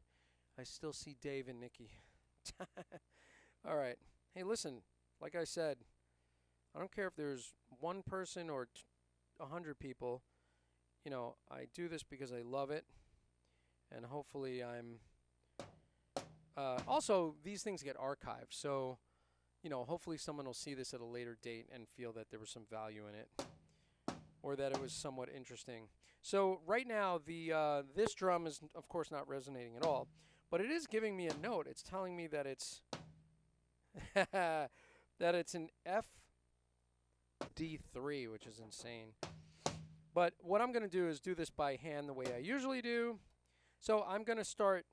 I still see Dave and Nikki. All right. Hey, listen, like I said, I don't care if there's one person or 100 people. You know, I do this because I love it. And hopefully I'm... also, these things get archived. So, you know, hopefully someone will see this at a later date and feel that there was some value in it. Or that it was somewhat interesting. So right now, this drum is, of course, not resonating at all. But it is giving me a note. It's telling me that it's... that it's an FD3, which is insane. But what I'm going to do is do this by hand the way I usually do. So I'm going to start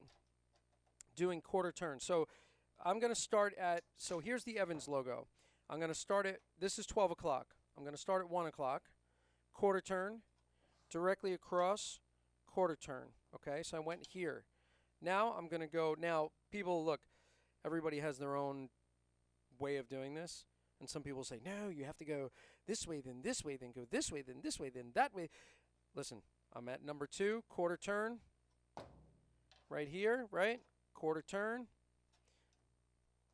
doing quarter turns. So I'm going to start at... So here's the Evans logo. I'm going to start at... This is 12 o'clock. I'm going to start at 1 o'clock. Quarter turn, directly across, quarter turn. Okay, so I went here. Now I'm going to go, now people, look, everybody has their own way of doing this. And some people say, no, you have to go this way, then go this way, then this way, then that way. Listen, I'm at number 2, quarter turn, right here, right? Quarter turn.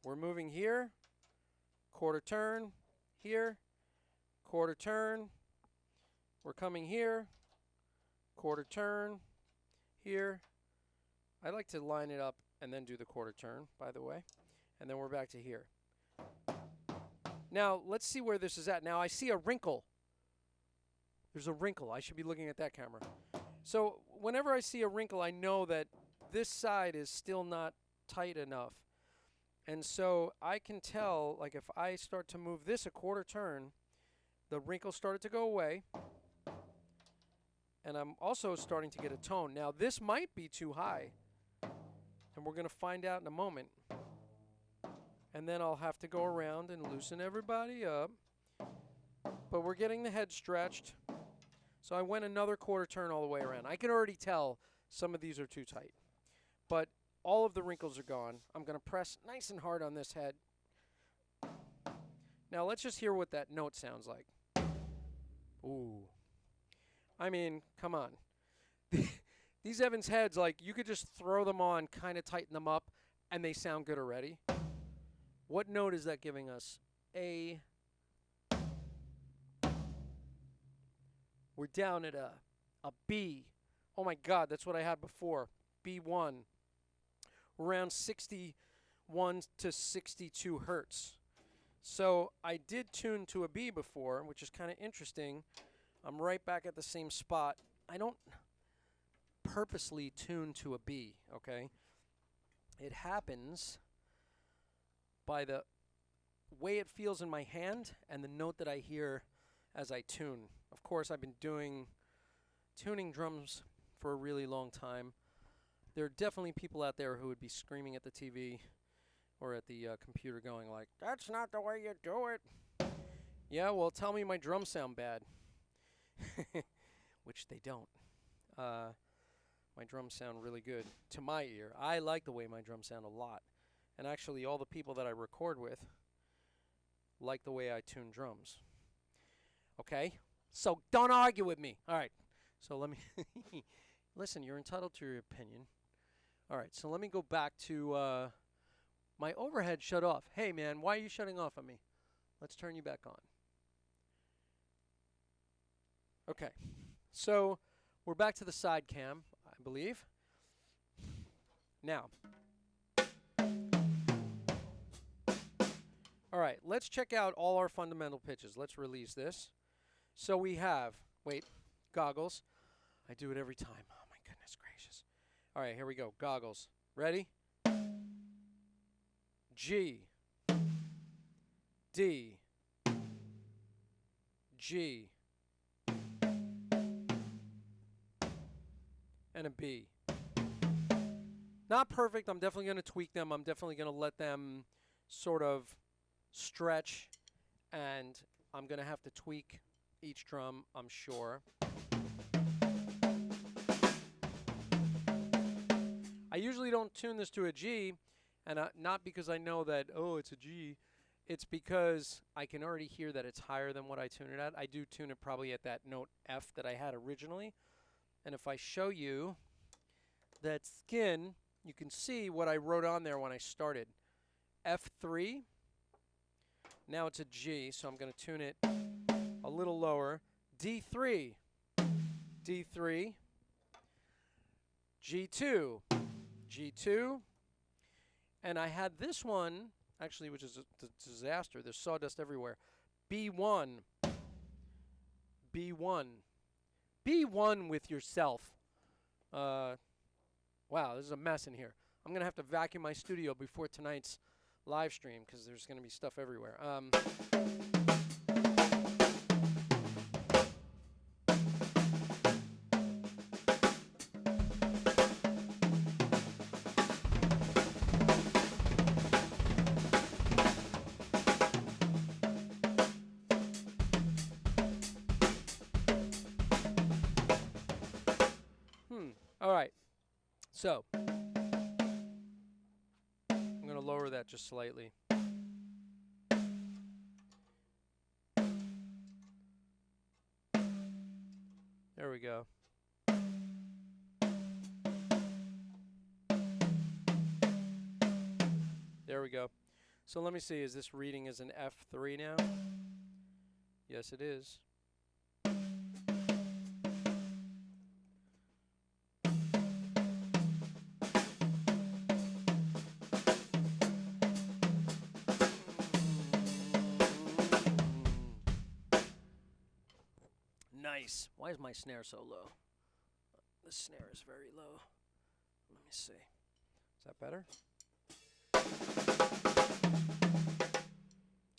We're moving here, quarter turn, here, quarter turn. We're coming here, quarter turn, here. I like to line it up and then do the quarter turn, by the way. And then we're back to here. Now, let's see where this is at. Now, I see a wrinkle. There's a wrinkle. I should be looking at that camera. So, whenever I see a wrinkle, I know that this side is still not tight enough. And so, I can tell, like, if I start to move this a quarter turn, the wrinkle started to go away. And I'm also starting to get a tone. Now, this might be too high. And we're going to find out in a moment. And then I'll have to go around and loosen everybody up. But we're getting the head stretched. So I went another quarter turn all the way around. I can already tell some of these are too tight. But all of the wrinkles are gone. I'm going to press nice and hard on this head. Now, let's just hear what that note sounds like. Ooh. I mean, come on. These Evans heads, like, you could just throw them on, kind of tighten them up, and they sound good already. What note is that giving us? A. We're down at a B. Oh, my God, that's what I had before. B1. We're around 61 to 62 hertz. So I did tune to a B before, which is kind of interesting. I'm right back at the same spot. I don't purposely tune to a B, okay? It happens by the way it feels in my hand and the note that I hear as I tune. Of course, I've been tuning drums for a really long time. There are definitely people out there who would be screaming at the TV or at the computer going like, that's not the way you do it. Yeah, well, tell me my drums sound bad. Which they don't. My drums sound really good to my ear. I like the way my drums sound a lot. And actually, all the people that I record with like the way I tune drums. Okay? So don't argue with me. All right. So let me... Listen, you're entitled to your opinion. All right. So let me go back to... my overhead shut off. Hey, man, why are you shutting off on me? Let's turn you back on. Okay. So we're back to the side cam, I believe. Now... All right, let's check out all our fundamental pitches. Let's release this. So we have, wait, goggles. I do it every time. Oh, my goodness gracious. All right, here we go. Goggles. Ready? G. D. G, and a B. Not perfect. I'm definitely going to tweak them. I'm definitely going to let them sort of stretch, and I'm going to have to tweak each drum, I'm sure. I usually don't tune this to a G, and not because I know that, oh, it's a G. It's because I can already hear that it's higher than what I tune it at. I do tune it probably at that note F that I had originally. And if I show you that skin, you can see what I wrote on there when I started. F3. Now it's a G, so I'm going to tune it a little lower. D3. D3. G2. G2. And I had this one, actually, which is a disaster. There's sawdust everywhere. B1. B1. B1 with yourself. Wow, this is a mess in here. I'm going to have to vacuum my studio before tonight's live stream because there's going to be stuff everywhere. All right. So, I'm going to lower that just slightly. There we go. There we go. So let me see, is this reading as an F3 now? Yes, it is. Nice. Why is my snare so low? The snare is very low. Let me see. Is that better?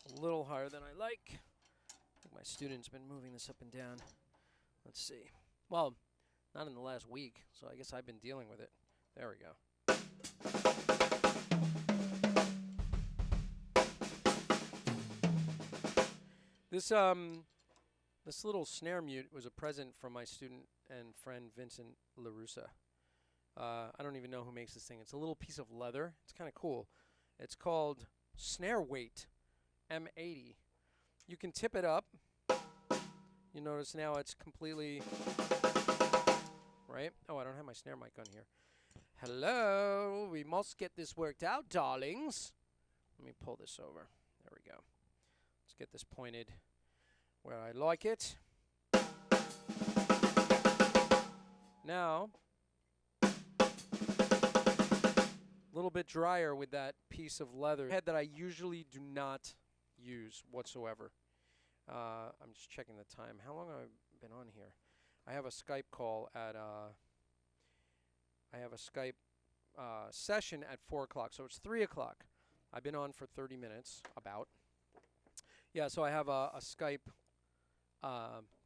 A little higher than I like. I think my student's been moving this up and down. Let's see. Well, not in the last week, so I guess I've been dealing with it. There we go. This little snare mute was a present from my student and friend Vincent LaRussa. I don't even know who makes this thing. It's a little piece of leather. It's kind of cool. It's called Snare Weight M80. You can tip it up. You notice now it's completely, right? Oh, I don't have my snare mic on here. Hello, we must get this worked out, darlings. Let me pull this over. There we go. Let's get this pointed where I like it. Now, a little bit drier with that piece of leather head that I usually do not use whatsoever. I'm just checking the time. How long have I been on here? I have a Skype call at I have a Skype session at 4 o'clock, so it's 3 o'clock. I've been on for 30 minutes, about. Yeah, so I have a Skype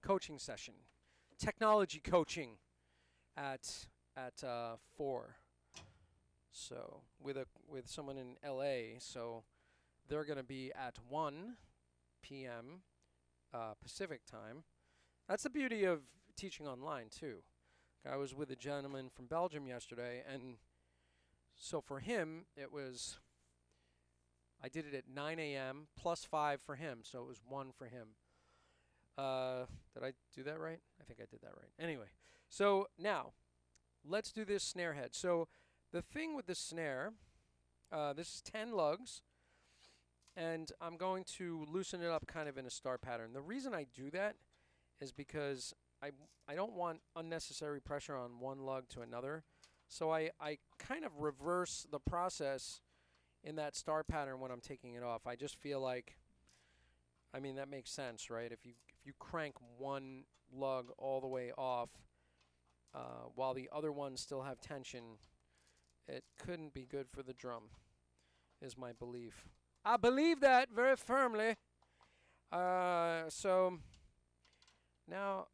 coaching session, technology coaching at 4. So with someone in LA, so they're going to be at 1 p.m. Pacific time. That's the beauty of teaching online too. I was with a gentleman from Belgium yesterday, and so for him it was, I did it at 9 a.m. plus 5 for him, so it was 1 for him. Did I do that right? I think I did that right. Anyway, so now let's do this snare head. So the thing with the snare, this is 10 lugs, and I'm going to loosen it up kind of in a star pattern. The reason I do that is because I don't want unnecessary pressure on one lug to another. So I kind of reverse the process in that star pattern when I'm taking it off. I just feel like, I mean, that makes sense, right? If you crank one lug all the way off while the other ones still have tension, it couldn't be good for the drum, is my belief. I believe that very firmly. So Now,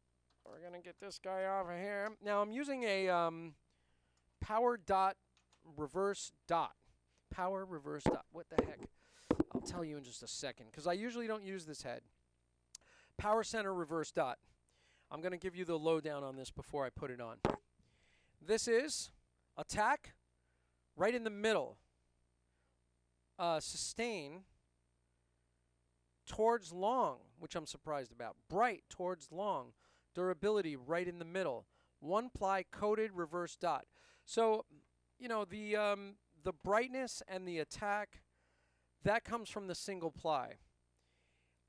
we're going to get this guy off of here. Now, I'm using a power dot reverse dot. Power reverse dot. What the heck? I'll tell you in just a second, because I usually don't use this head. Power center reverse dot. I'm going to give you the lowdown on this before I put it on. This is attack right in the middle. Sustain towards long, which I'm surprised about. Bright towards long. Durability right in the middle. One ply coated reverse dot. So, you know, the brightness and the attack, that comes from the single ply.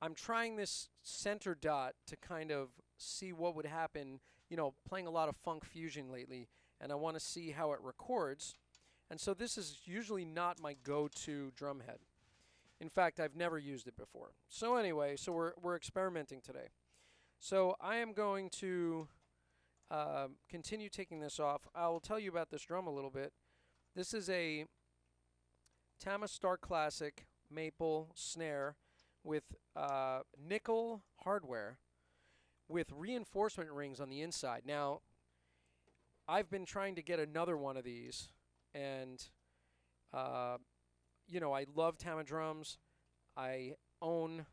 I'm trying this center dot to kind of see what would happen, you know, playing a lot of funk fusion lately, and I want to see how it records. And so this is usually not my go-to drum head. In fact, I've never used it before. So anyway, so we're experimenting today. So I am going to continue taking this off. I'll tell you about this drum a little bit. This is a Tama Star Classic maple snare with nickel hardware with reinforcement rings on the inside. Now, I've been trying to get another one of these, and you know, I love Tama drums. I own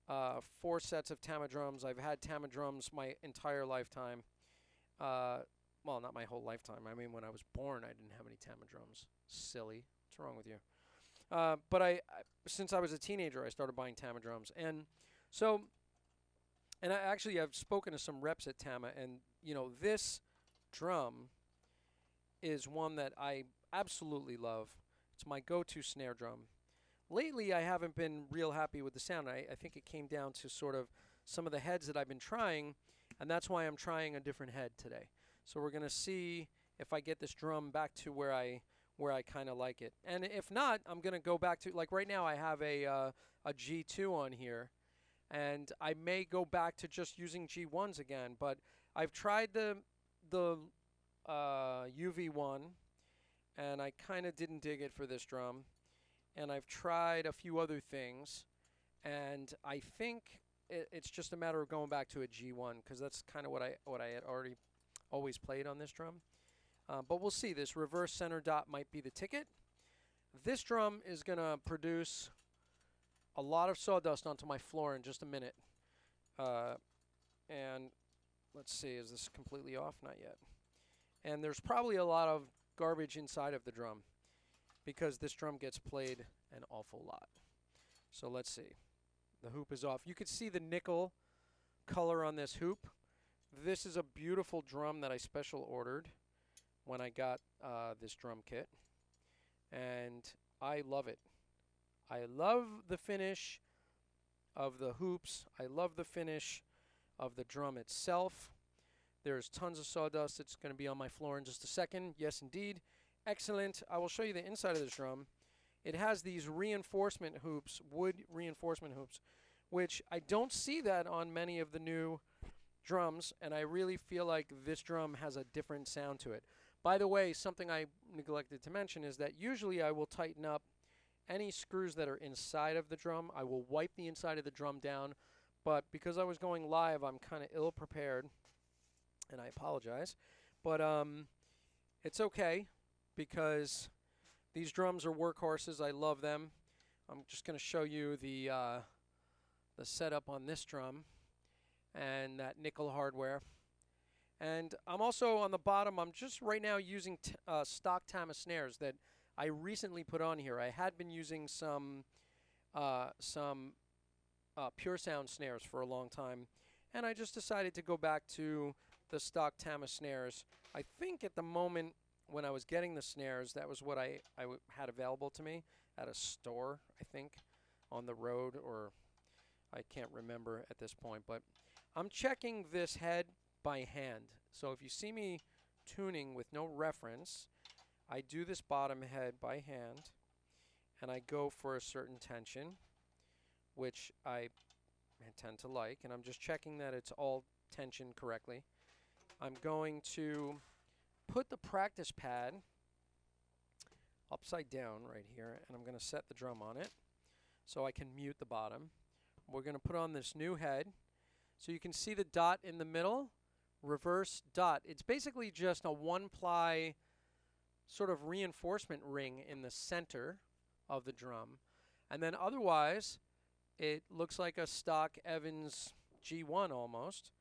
4 sets of Tama drums. I've had Tama drums my entire lifetime. Well, not my whole lifetime. I mean, when I was born, I didn't have any Tama drums. Silly. What's wrong with you? But since I was a teenager, I started buying Tama drums. And so, and I've spoken to some reps at Tama, and, you know, this drum is one that I absolutely love. It's my go-to snare drum. Lately, I haven't been real happy with the sound. I think it came down to sort of some of the heads that I've been trying, and that's why I'm trying a different head today. So we're going to see if I get this drum back to where I kind of like it. And if not, I'm going to go back to, like right now I have a G2 on here, and I may go back to just using G1s again, but I've tried the UV1, and I kind of didn't dig it for this drum. And I've tried a few other things, and I think it's just a matter of going back to a G1, because that's kind of what I had already always played on this drum. But we'll see. This reverse center dot might be the ticket. This drum is going to produce a lot of sawdust onto my floor in just a minute. And let's see, is this completely off? Not yet. And there's probably a lot of garbage inside of the drum, because this drum gets played an awful lot. So let's see. The hoop is off. You could see the nickel color on this hoop. This is a beautiful drum that I special ordered when I got this drum kit, and I love it. I love the finish of the hoops. I love the finish of the drum itself. There's tons of sawdust. It's going to be on my floor in just a second. Yes, indeed. Excellent. I will show you the inside of this drum. It has these reinforcement hoops, wood reinforcement hoops, which I don't see that on many of the new drums, and I really feel like this drum has a different sound to it. By the way, something I neglected to mention is that usually I will tighten up any screws that are inside of the drum. I will wipe the inside of the drum down, but because I was going live, I'm kind of ill-prepared, and I apologize. But it's okay, because these drums are workhorses. I love them. I'm just going to show you the setup on this drum and that nickel hardware. And I'm also on the bottom, I'm just right now using stock Tama snares that I recently put on here. I had been using some Pure Sound snares for a long time, and I just decided to go back to the stock Tama snares. I think at the moment when I was getting the snares, that was what I had available to me at a store, I think, on the road, or I can't remember at this point. But I'm checking this head by hand. So if you see me tuning with no reference, I do this bottom head by hand, and I go for a certain tension, which I tend to like, and I'm just checking that it's all tensioned correctly. I'm going to put the practice pad upside down right here, and I'm going to set the drum on it so I can mute the bottom. We're going to put on this new head. So you can see the dot in the middle, reverse dot. It's basically just a one-ply sort of reinforcement ring in the center of the drum. And then otherwise, it looks like a stock Evans G1 almost.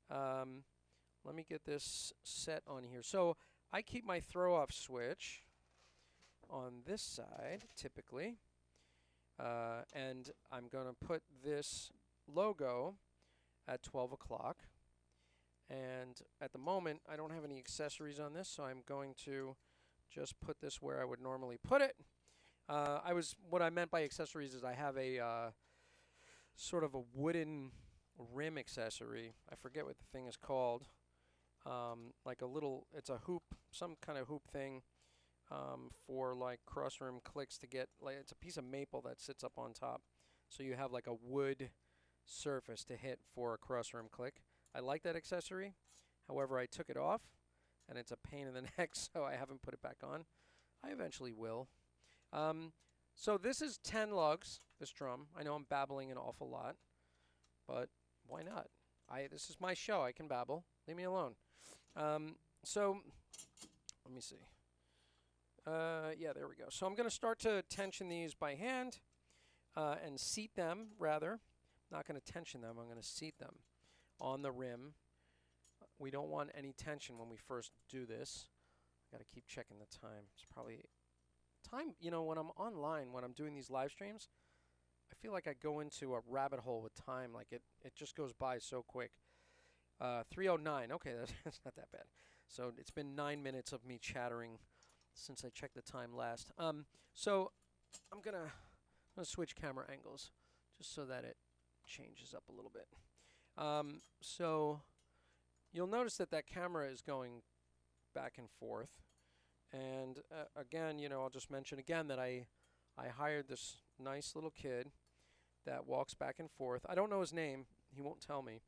Let me get this set on here. So I keep my throw-off switch on this side, typically. And I'm going to put this logo at 12 o'clock. And at the moment, I don't have any accessories on this, so I'm going to just put this where I would normally put it. What I meant by accessories is I have a sort of a wooden rim accessory. I forget what the thing is called. Like a little, it's a hoop, some kind of hoop thing for like cross rim clicks to get, like it's a piece of maple that sits up on top. So you have like a wood surface to hit for a cross rim click. I like that accessory. However, I took it off and it's a pain in the neck, so I haven't put it back on. I eventually will. So this is 10 lugs, this drum. I know I'm babbling an awful lot, but why not? This is my show. I can babble. Leave me alone. So let me see. Yeah, there we go. So I'm going to start to tension these by hand and seat them, rather. Not going to tension them. I'm going to seat them on the rim. We don't want any tension when we first do this. Got to keep checking the time. It's probably time, you know, when I'm online, when I'm doing these live streams, I feel like I go into a rabbit hole with time. Like it just goes by so quick. 3:09. Okay, that's not that bad. So it's been 9 minutes of me chattering since I checked the time last. So I'm gonna switch camera angles just so that it changes up a little bit. So you'll notice that camera is going back and forth. And again, you know, I'll just mention again that I hired this nice little kid that walks back and forth. I don't know his name. He won't tell me.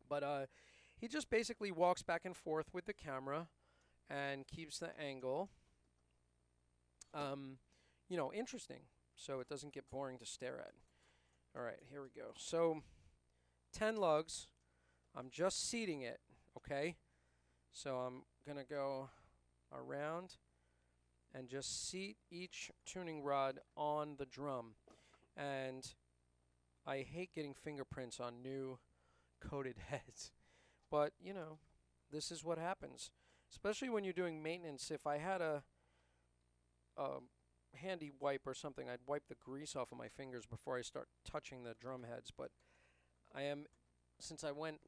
But he just basically walks back and forth with the camera and keeps the angle, you know, interesting, so it doesn't get boring to stare at. All right, here we go. So 10 lugs. I'm just seating it, okay? So I'm going to go around and just seat each tuning rod on the drum. And I hate getting fingerprints on new coated heads. But, you know, this is what happens. Especially when you're doing maintenance. If I had a handy wipe or something, I'd wipe the grease off of my fingers before I start touching the drum heads. But since I went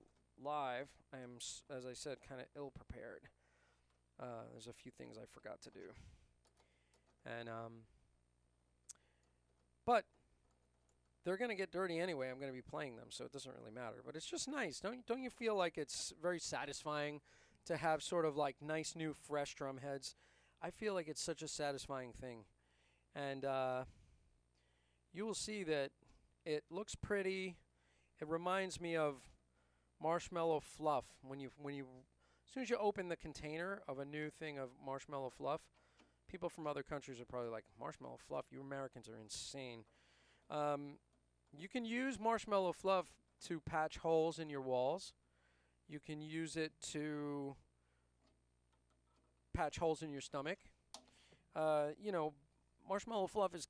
live, I am, as I said, kind of ill-prepared. There's a few things I forgot to do. And, but they're going to get dirty anyway. I'm going to be playing them, so it doesn't really matter. But it's just nice. Don't you feel like it's very satisfying to have sort of like nice, new, fresh drum heads? I feel like it's such a satisfying thing. And you will see that it looks pretty. It reminds me of marshmallow fluff. As soon as you open the container of a new thing of marshmallow fluff, people from other countries are probably like, marshmallow fluff? You Americans are insane. You can use marshmallow fluff to patch holes in your walls. You can use it to patch holes in your stomach. You know, marshmallow fluff is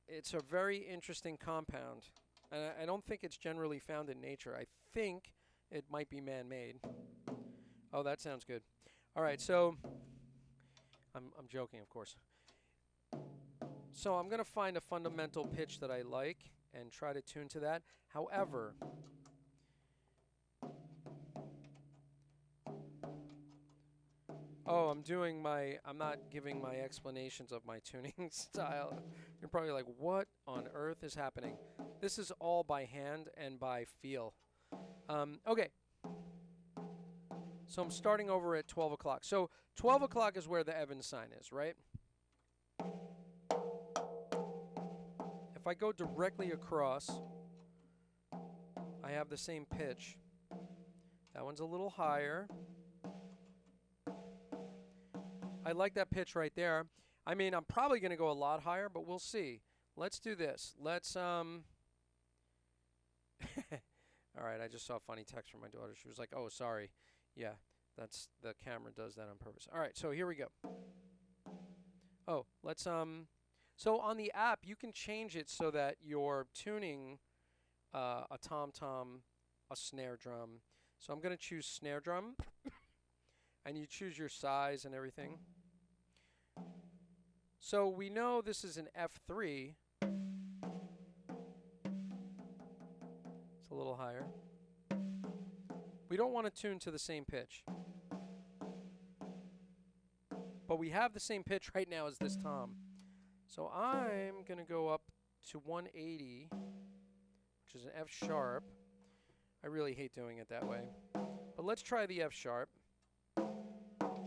it's a very interesting compound. And I don't think it's generally found in nature. I think it might be man-made. Oh, that sounds good. All right, so I'm joking, of course. So I'm going to find a fundamental pitch that I like and try to tune to that. However, I'm not giving my explanations of my tuning style. You're probably like, what on earth is happening? This is all by hand and by feel. Okay. So I'm starting over at 12 o'clock. So 12 o'clock is where the Evans sign is, right? If I go directly across, I have the same pitch. That one's a little higher. I like that pitch right there. I mean, I'm probably going to go a lot higher, but we'll see. Let's do this. Let's All right, I just saw a funny text from my daughter. She was like, "Oh, sorry. Yeah, that's the camera does that on purpose." All right, so here we go. Oh, let's so on the app you can change it so that you're tuning a tom-tom, a snare drum. So I'm going to choose snare drum and you choose your size and everything. So we know this is an F3. It's a little higher. We don't want to tune to the same pitch. But we have the same pitch right now as this tom. So I'm going to go up to 180, which is an F sharp. I really hate doing it that way. But let's try the F sharp.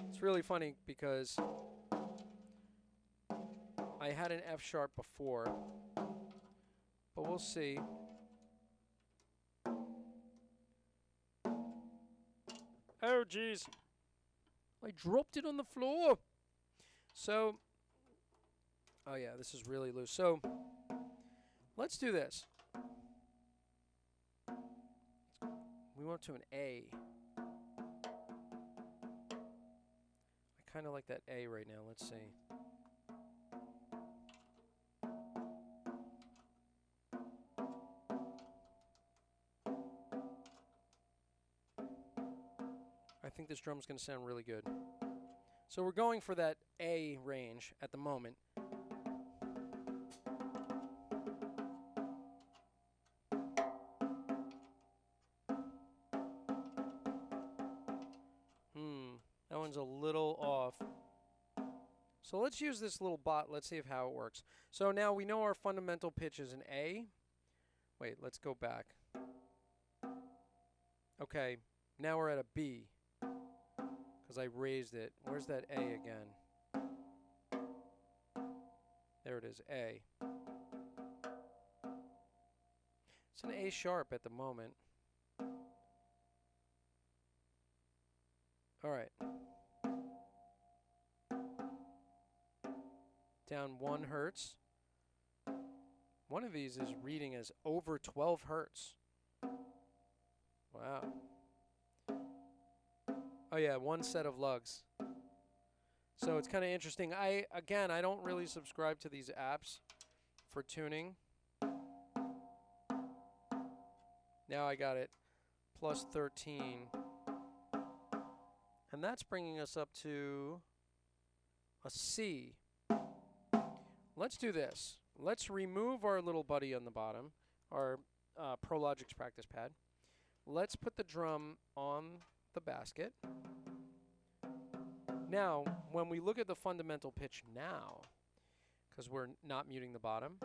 It's really funny because I had an F sharp before. But we'll see. Oh, jeez. I dropped it on the floor. So, oh yeah, this is really loose. So, let's do this. We went to an A. I kind of like that A right now. Let's see. I think this drum's going to sound really good. So we're going for that A range at the moment. That one's a little off. So let's use this little bot. Let's see how it works. So now we know our fundamental pitch is an A. Wait, let's go back. Okay, now we're at a B. Because I raised it. Where's that A again? There it is, A. It's an A sharp at the moment. All right. Down 1 hertz. One of these is reading as over 12 hertz. Wow. Oh yeah, 1 set of lugs. So it's kind of interesting. I don't really subscribe to these apps for tuning. Now I got it plus 13. And that's bringing us up to a C. Let's do this. Let's remove our little buddy on the bottom, our ProLogic's practice pad. Let's put the drum on the basket. Now, when we look at the fundamental pitch now, because we're not muting the bottom,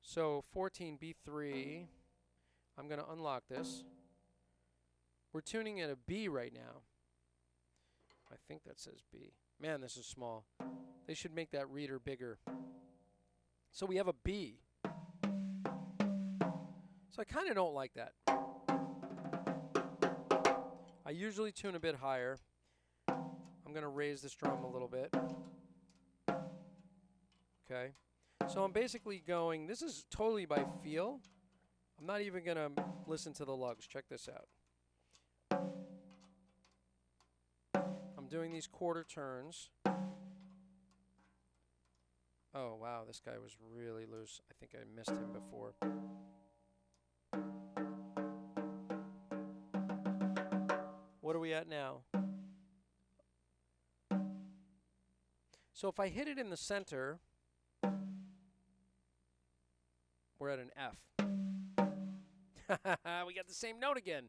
so 14 B3, I'm going to unlock this. We're tuning at a B right now. I think that says B. Man, this is small. They should make that reader bigger. So we have a B. So I kind of don't like that. I usually tune a bit higher. I'm going to raise this drum a little bit. Okay. So I'm basically going, this is totally by feel. I'm not even going to listen to the lugs. Check this out. I'm doing these quarter turns. Oh, wow, this guy was really loose. I think I missed him before. What are we at now? So if I hit it in the center, we're at an F. We got the same note again.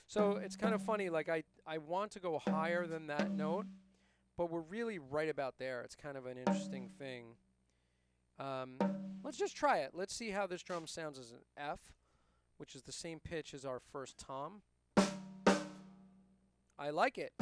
So it's kind of funny, like I want to go higher than that note, but we're really right about there. It's kind of an interesting thing. Let's just try it. Let's see how this drum sounds as an F, which is the same pitch as our first tom. I like it.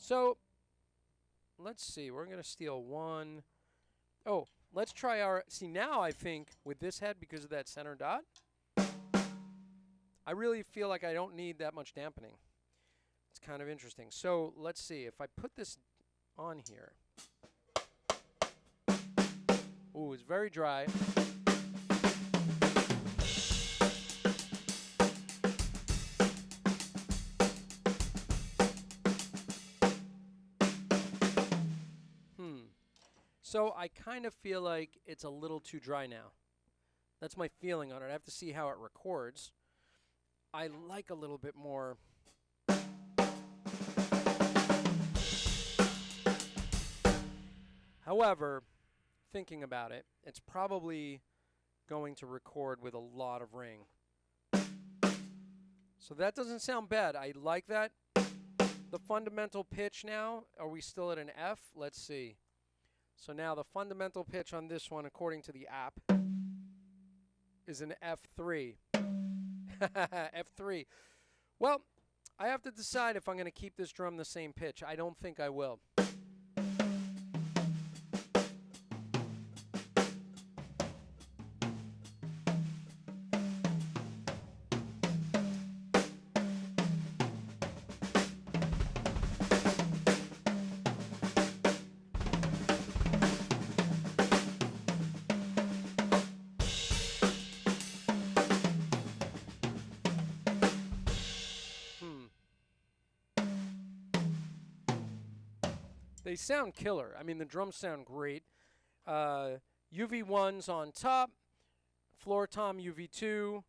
So let's see. We're going to steal one. Oh, let's try our... See, now I think with this head, because of that center dot, I really feel like I don't need that much dampening. It's kind of interesting. So let's see. If I put this on here. Ooh, it's very dry. So I kind of feel like it's a little too dry now. That's my feeling on it. I have to see how it records. I like a little bit more. However, thinking about it, it's probably going to record with a lot of ring. So that doesn't sound bad. I like that. The fundamental pitch now, are we still at an F? Let's see. So now the fundamental pitch on this one, according to the app, is an F3. F3. Well, I have to decide if I'm going to keep this drum the same pitch. I don't think I will. They sound killer. I mean, the drums sound great. UV1's on top, floor tom UV2,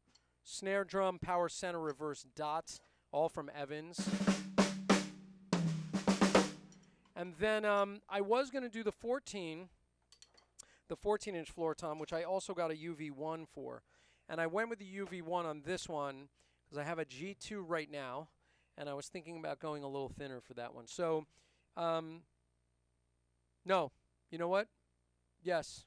snare drum, power center, reverse dot, all from Evans. And then I was going to do the 14-inch floor tom, which I also got a UV1 for. And I went with the UV1 on this one because I have a G2 right now, and I was thinking about going a little thinner for that one. So, no. You know what? Yes.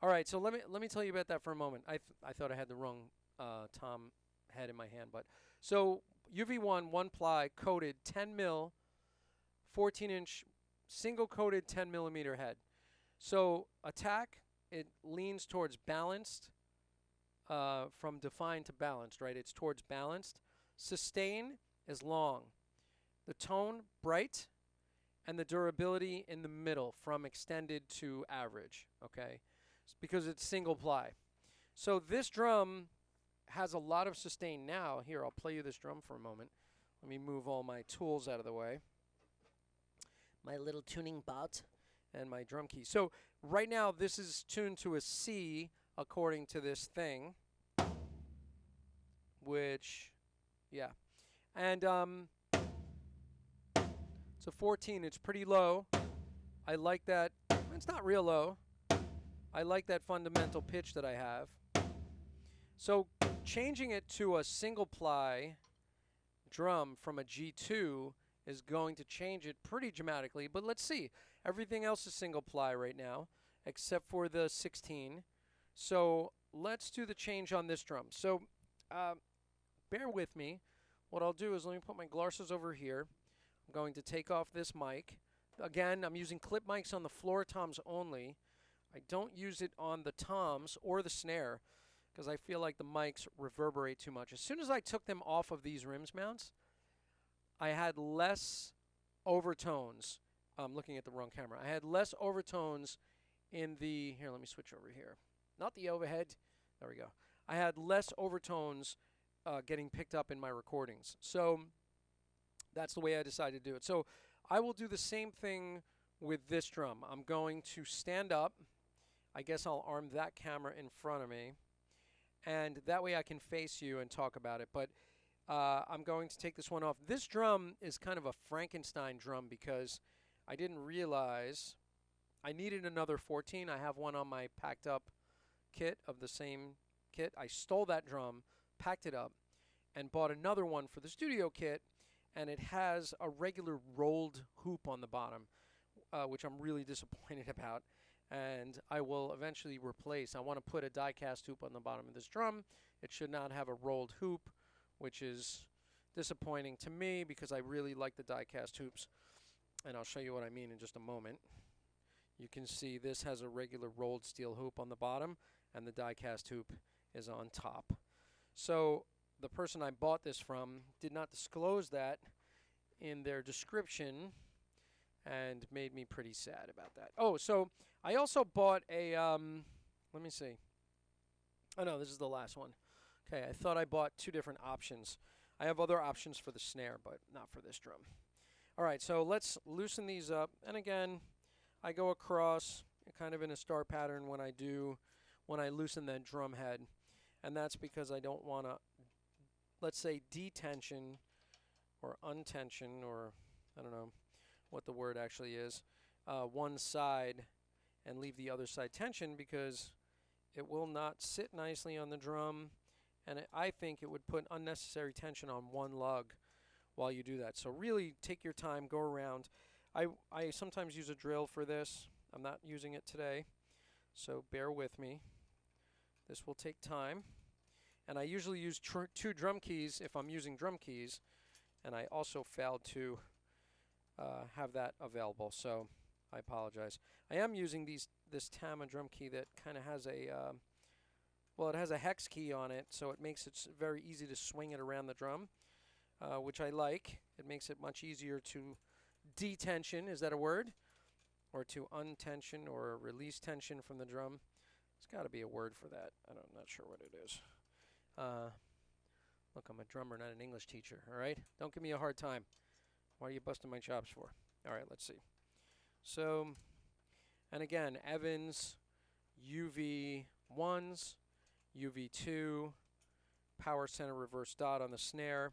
All right, so let me tell you about that for a moment. I thought I had the wrong tom head in my hand, but so UV1 one ply coated 10 mil 14-inch single coated 10 millimeter head. So attack, it leans towards balanced, from defined to balanced, right? It's towards balanced. Sustain is long. The tone, bright. And the durability in the middle from extended to average, okay? It's because it's single ply. So this drum has a lot of sustain now. Here, I'll play you this drum for a moment. Let me move all my tools out of the way. My little tuning bot and my drum key. So right now, this is tuned to a C according to this thing, which, yeah. And, so 14, it's pretty low. I like that. It's not real low. I like that fundamental pitch that I have. So changing it to a single ply drum from a G2 is going to change it pretty dramatically. But let's see. Everything else is single ply right now, except for the 16. So let's do the change on this drum. So bear with me. What I'll do is let me put my glasses over here. I'm going to take off this mic. Again, I'm using clip mics on the floor toms only. I don't use it on the toms or the snare because I feel like the mics reverberate too much. As soon as I took them off of these rims mounts, I had less overtones. I'm looking at the wrong camera. I had less overtones in the... Here, let me switch over here. Not the overhead. There we go. I had less overtones getting picked up in my recordings. So that's the way I decided to do it. So I will do the same thing with this drum. I'm going to stand up. I guess I'll arm that camera in front of me. And that way I can face you and talk about it. But I'm going to take this one off. This drum is kind of a Frankenstein drum because I didn't realize I needed another 14. I have one on my packed up kit of the same kit. I stole that drum, packed it up, and bought another one for the studio kit. And it has a regular rolled hoop on the bottom, which I'm really disappointed about. And I will eventually replace. I want to put a die-cast hoop on the bottom of this drum. It should not have a rolled hoop, which is disappointing to me because I really like the die-cast hoops. and I'll show you what I mean in just a moment. You can see this has a regular rolled steel hoop on the bottom, and the die-cast hoop is on top. So the person I bought this from did not disclose that in their description, and made me pretty sad about that. Oh, so I also bought a, let me see. Oh no, this is the last one. Okay, I thought I bought two different options. I have other options for the snare, but not for this drum. All right, so let's loosen these up. And again, I go across kind of in a star pattern when I loosen that drum head. And that's because I don't want to, let's say, detension or untension, or I don't know what the word actually is, one side and leave the other side tension, because it will not sit nicely on the drum, and I think it would put unnecessary tension on one lug while you do that. So really take your time, go around. I sometimes use a drill for this. I'm not using it today, so bear with me. This will take time. And I usually use two drum keys if I'm using drum keys, and I also failed to have that available, so I apologize. I am using this Tama drum key that kind of has a, well, it has a hex key on it, so it makes it very easy to swing it around the drum, which I like. It makes it much easier to detension, is that a word? Or to untension or release tension from the drum. There's got to be a word for that. I'm not sure what it is. Look, I'm a drummer, not an English teacher, all right? Don't give me a hard time. What are you busting my chops for? All right, let's see. So, and again, Evans, UV1s, UV2, power center reverse dot on the snare.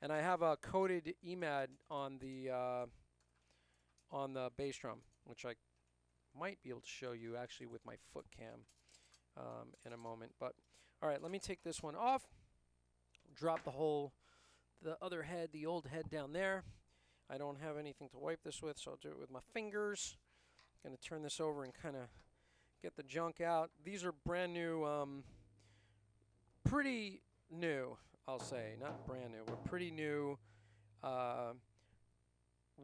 And I have a coated Emad on the bass drum, which I might be able to show you actually with my foot cam in a moment. But all right, let me take this one off. Drop the other head, the old head down there. I don't have anything to wipe this with, so I'll do it with my fingers. I'm going to turn this over and kind of get the junk out. These are brand new, pretty new, I'll say. Not brand new, but pretty new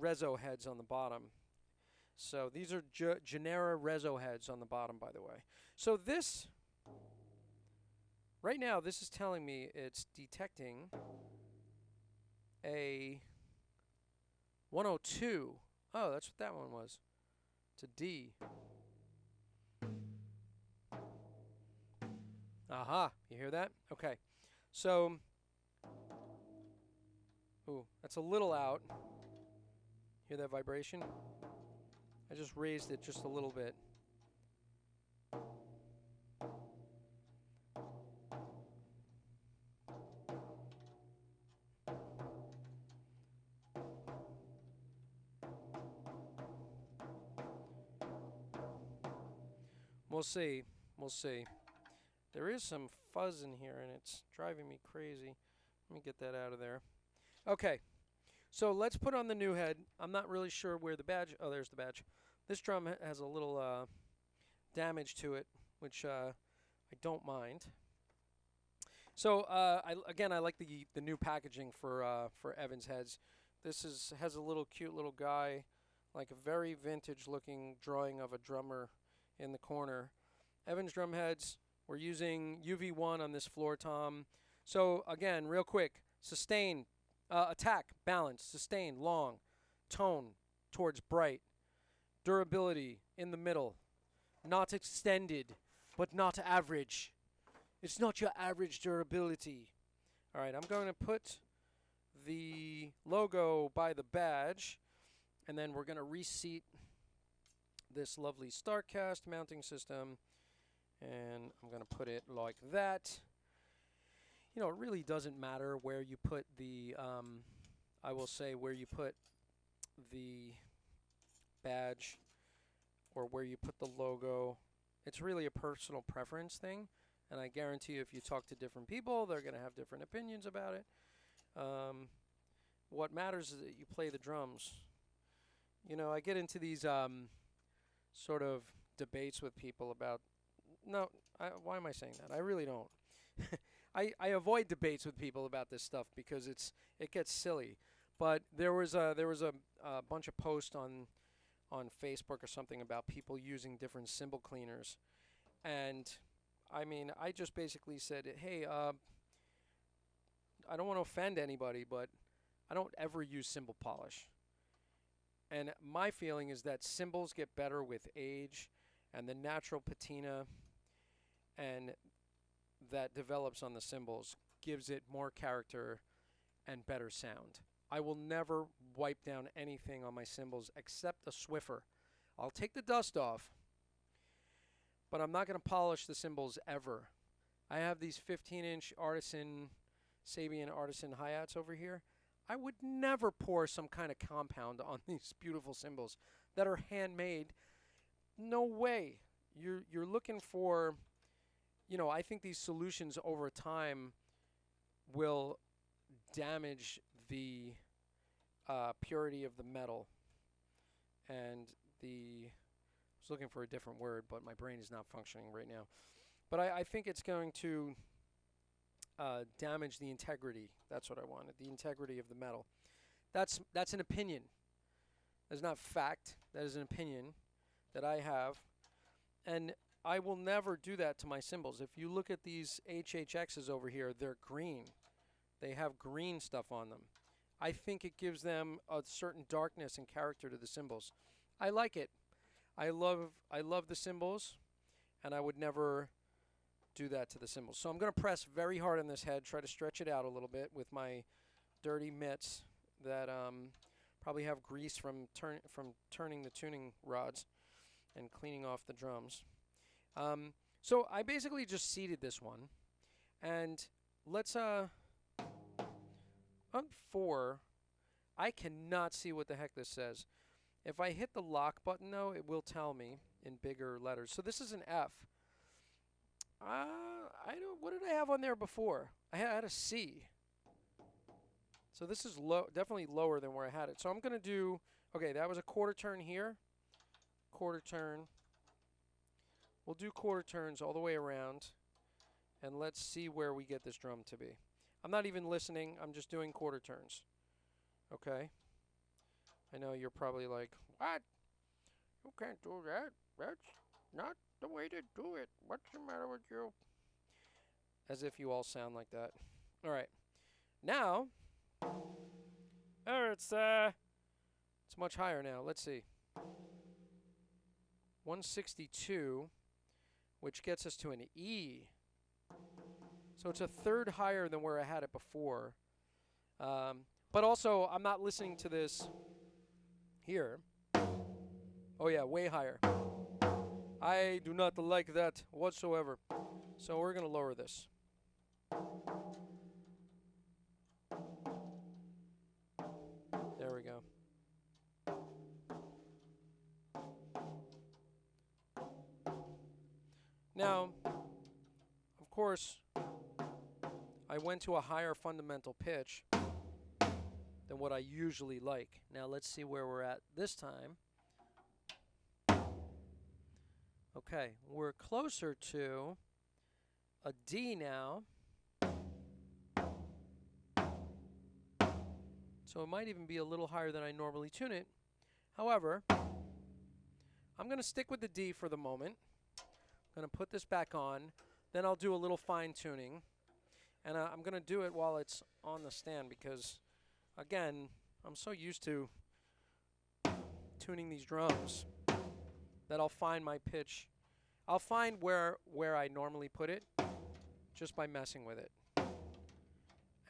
Rezo heads on the bottom. So these are Genera Rezo heads on the bottom, by the way. So this, right now, this is telling me it's detecting a 102. Oh, that's what that one was. It's a D. Aha, you hear that? Okay. So, ooh, that's a little out. Hear that vibration? I just raised it just a little bit. We'll see. We'll see. There is some fuzz in here, and it's driving me crazy. Let me get that out of there. Okay. So let's put on the new head. I'm not really sure where the badge... Oh, there's the badge. This drum has a little damage to it, which I don't mind. So, I like the new packaging for Evans heads. This has a little cute little guy, like a very vintage-looking drawing of a drummer in the corner. Evans drum heads, we're using UV1 on this floor tom. So again, real quick, sustain, attack, balance, sustain, long, tone towards bright, durability in the middle, not extended, but not average. It's not your average durability. All right, I'm going to put the logo by the badge, and then we're going to reseat this lovely StarCast mounting system, and I'm going to put it like that. You know, it really doesn't matter where you put the, I will say where you put the badge or where you put the logo. It's really a personal preference thing, and I guarantee you if you talk to different people, they're going to have different opinions about it. What matters is that you play the drums. You know, I get into these sort of debates with people about, why am I saying that? I really don't. I avoid debates with people about this stuff because it gets silly. But there was a bunch of posts on Facebook or something about people using different cymbal cleaners, and I mean, I just basically said, hey, I don't want to offend anybody, but I don't ever use cymbal polish. And my feeling is that cymbals get better with age, and the natural patina and that develops on the cymbals gives it more character and better sound. I will never wipe down anything on my cymbals except a Swiffer. I'll take the dust off, but I'm not going to polish the cymbals ever. I have these 15-inch artisan Sabian artisan hi-hats over here. I would never pour some kind of compound on these beautiful cymbals that are handmade. No way. You're looking for, I think these solutions over time will damage the purity of the metal. And I was looking for a different word, but my brain is not functioning right now. But I think it's going to damage the integrity. That's what I wanted, the integrity of the metal. That's an opinion. That's not fact. That is an opinion that I have. And I will never do that to my cymbals. If you look at these HHXs over here, they're green. They have green stuff on them. I think it gives them a certain darkness and character to the cymbals. I like it. I love the cymbals, and I would never do that to the cymbals. So I'm going to press very hard on this head, try to stretch it out a little bit with my dirty mitts that probably have grease from turning the tuning rods and cleaning off the drums. So I basically just seated this one, and let's on 4. I cannot see what the heck this says. If I hit the lock button, though, it will tell me in bigger letters. So this is an F. What did I have on there before? I had a C. So this is definitely lower than where I had it. So I'm going to do, okay, that was a quarter turn here. Quarter turn. We'll do quarter turns all the way around. And let's see where we get this drum to be. I'm not even listening. I'm just doing quarter turns. Okay. I know you're probably like, what? You can't do that. That's not the way to do it. What's the matter with you? As if you all sound like that. All right. Now, it's much higher now. Let's see. 162, which gets us to an E. So it's a third higher than where I had it before. But also, I'm not listening to this here. Oh yeah, way higher. I do not like that whatsoever. So we're going to lower this. There we go. Now, of course, I went to a higher fundamental pitch than what I usually like. Now let's see where we're at this time. Okay, we're closer to a D now. So it might even be a little higher than I normally tune it. However, I'm going to stick with the D for the moment. I'm going to put this back on. Then I'll do a little fine tuning. And I'm going to do it while it's on the stand because, again, I'm so used to tuning these drums that I'll find my pitch. I'll find where I normally put it just by messing with it.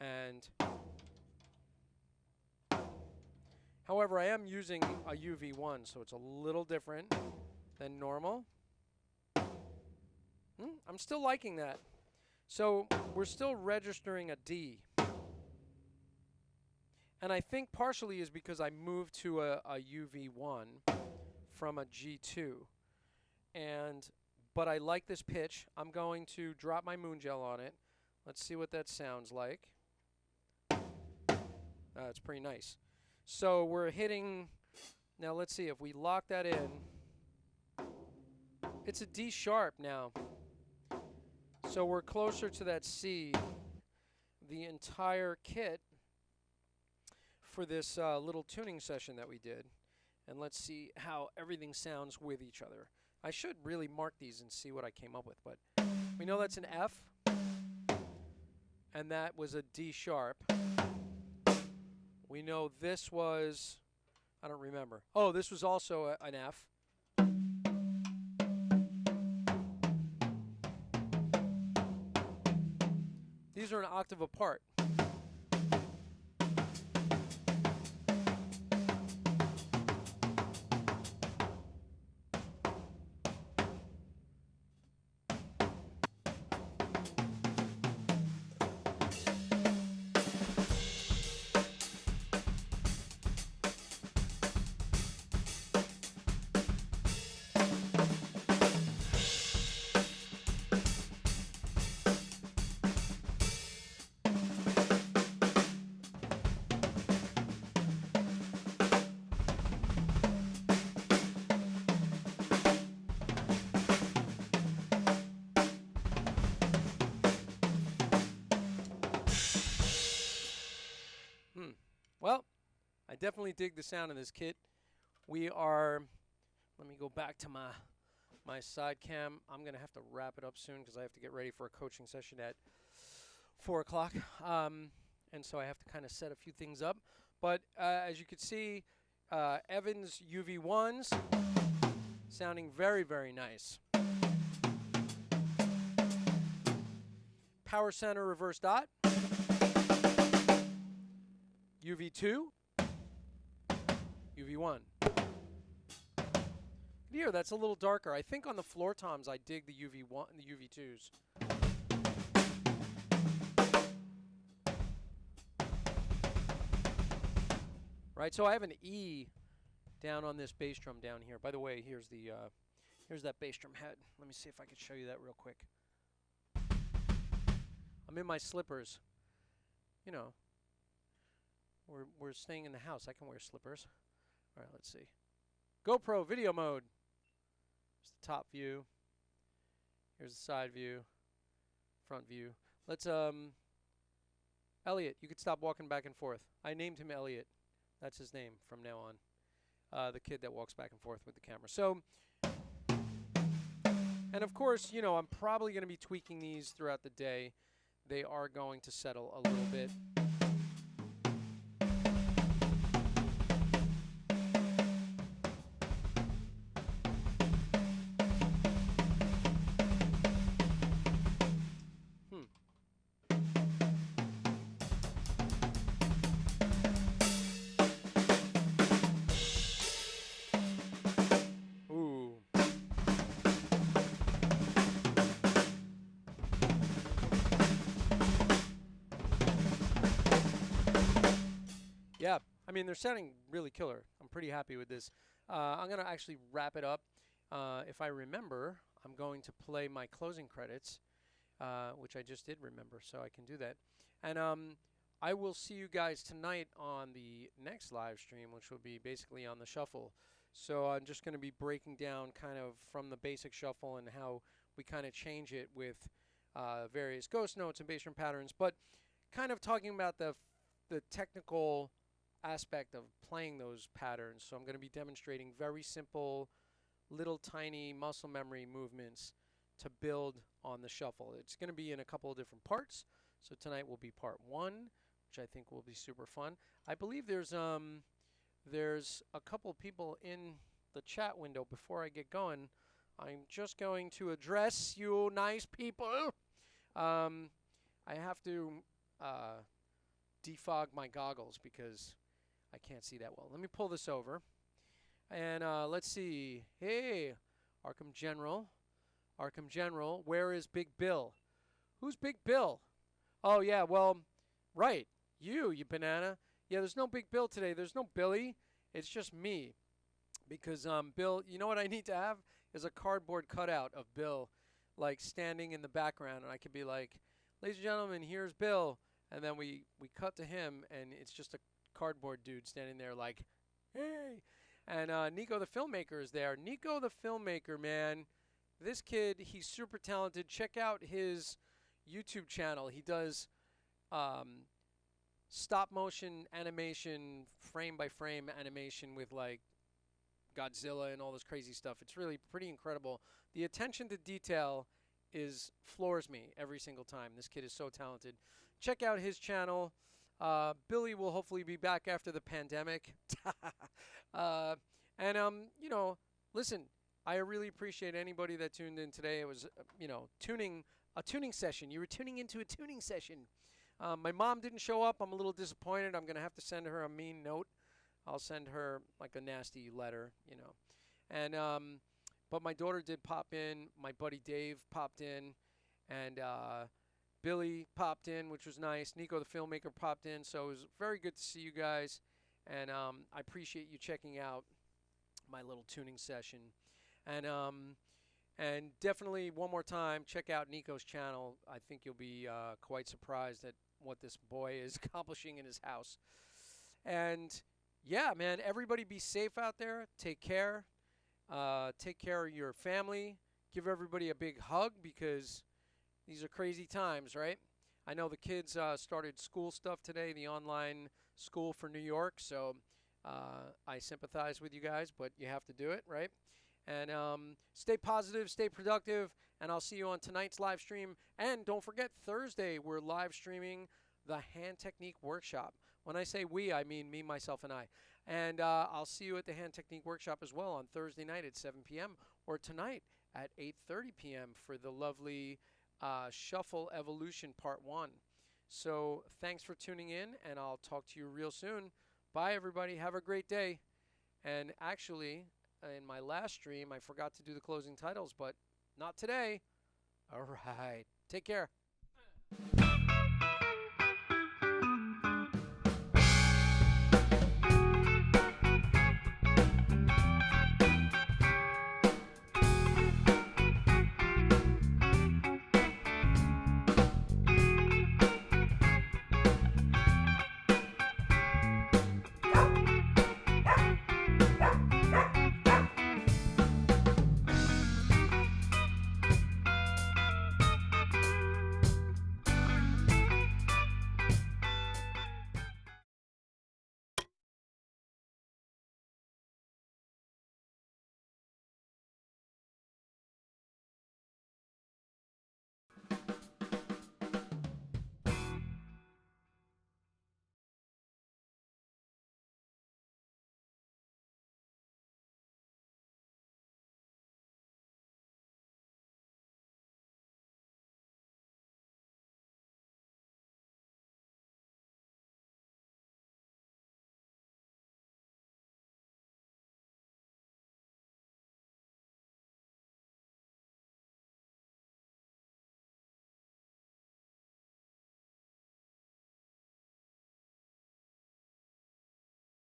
And however, I am using a UV1, so it's a little different than normal. I'm still liking that. So we're still registering a D. And I think partially is because I moved to a UV1 from a G2. But I like this pitch. I'm going to drop my moon gel on it. Let's see what that sounds like. It's pretty nice. So we're hitting, now let's see if we lock that in. It's a D sharp now. So we're closer to that C. The entire kit for this little tuning session that we did, and let's see how everything sounds with each other. I should really mark these and see what I came up with, but we know that's an F, and that was a D sharp. We know this was, I don't remember. Oh, this was also an F. These are an octave apart. Well, I definitely dig the sound of this kit. We are, let me go back to my side cam. I'm going to have to wrap it up soon because I have to get ready for a coaching session at 4 o'clock. And so I have to kind of set a few things up. But as you can see, Evans UV1s sounding very, very nice. Power Center reverse dot. UV2, UV1. Here, that's a little darker. I think on the floor toms I dig the UV1 and the UV2s. Right, so I have an E down on this bass drum down here. By the way, here's that bass drum head. Let me see if I can show you that real quick. I'm in my slippers. You know, we're staying in the house. I can wear slippers. All right, let's see. GoPro video mode. Here's the top view. Here's the side view. Front view. Let's Elliot, you could stop walking back and forth. I named him Elliot. That's his name from now on. The kid that walks back and forth with the camera. So, and of course, you know, I'm probably going to be tweaking these throughout the day. They are going to settle a little bit. Yeah, I mean, they're sounding really killer. I'm pretty happy with this. I'm going to actually wrap it up. If I remember, I'm going to play my closing credits, which I just did remember, so I can do that. And I will see you guys tonight on the next live stream, which will be basically on the shuffle. So I'm just going to be breaking down kind of from the basic shuffle and how we kind of change it with various ghost notes and bass drum patterns, but kind of talking about the technical aspect of playing those patterns. So I'm going to be demonstrating very simple, little tiny muscle memory movements to build on the shuffle. It's going to be in a couple of different parts. So tonight will be part 1, which I think will be super fun. I believe there's a couple people in the chat window. Before I get going, I'm just going to address you nice people. I have to defog my goggles because I can't see that well. Let me pull this over. And let's see. Hey, Arkham General. Arkham General, where is Big Bill? Who's Big Bill? Oh, yeah, well, right. You banana. Yeah, there's no Big Bill today. There's no Billy. It's just me. Because Bill, you know what I need to have? Is a cardboard cutout of Bill, like, standing in the background. And I could be like, ladies and gentlemen, here's Bill. And then we cut to him, and it's just a cardboard dude standing there like, hey. And Nico the filmmaker is there. Nico the filmmaker, man. This kid, he's super talented. Check out his YouTube channel. He does stop motion animation, frame by frame animation with like Godzilla and all this crazy stuff. It's really pretty incredible. The attention to detail is floors me every single time. This kid is so talented. Check out his channel. Billy will hopefully be back after the pandemic. uh, and listen, I really appreciate anybody that tuned in today. It was, tuning a tuning session. You were tuning into a tuning session. My mom didn't show up. I'm a little disappointed. I'm gonna have to send her a mean note. I'll send her like a nasty letter. And but my daughter did pop in. My buddy Dave popped in, and Billy popped in, which was nice. Nico, the filmmaker, popped in. So it was very good to see you guys, and I appreciate you checking out my little tuning session. And definitely one more time, check out Nico's channel. I think you'll be quite surprised at what this boy is accomplishing in his house. And yeah, man, everybody be safe out there. Take care. Take care of your family. Give everybody a big hug because these are crazy times, right? I know the kids started school stuff today, the online school for New York. So I sympathize with you guys, but you have to do it, right? And stay positive, stay productive, and I'll see you on tonight's live stream. And don't forget, Thursday, we're live streaming the Hand Technique Workshop. When I say we, I mean me, myself, and I. And I'll see you at the Hand Technique Workshop as well on Thursday night at 7 p.m. or tonight at 8:30 p.m. for the lovely Shuffle Evolution Part 1. So thanks for tuning in, and I'll talk to you real soon. Bye, everybody. Have a great day. And actually, in my last stream, I forgot to do the closing titles, but not today. All right. Take care.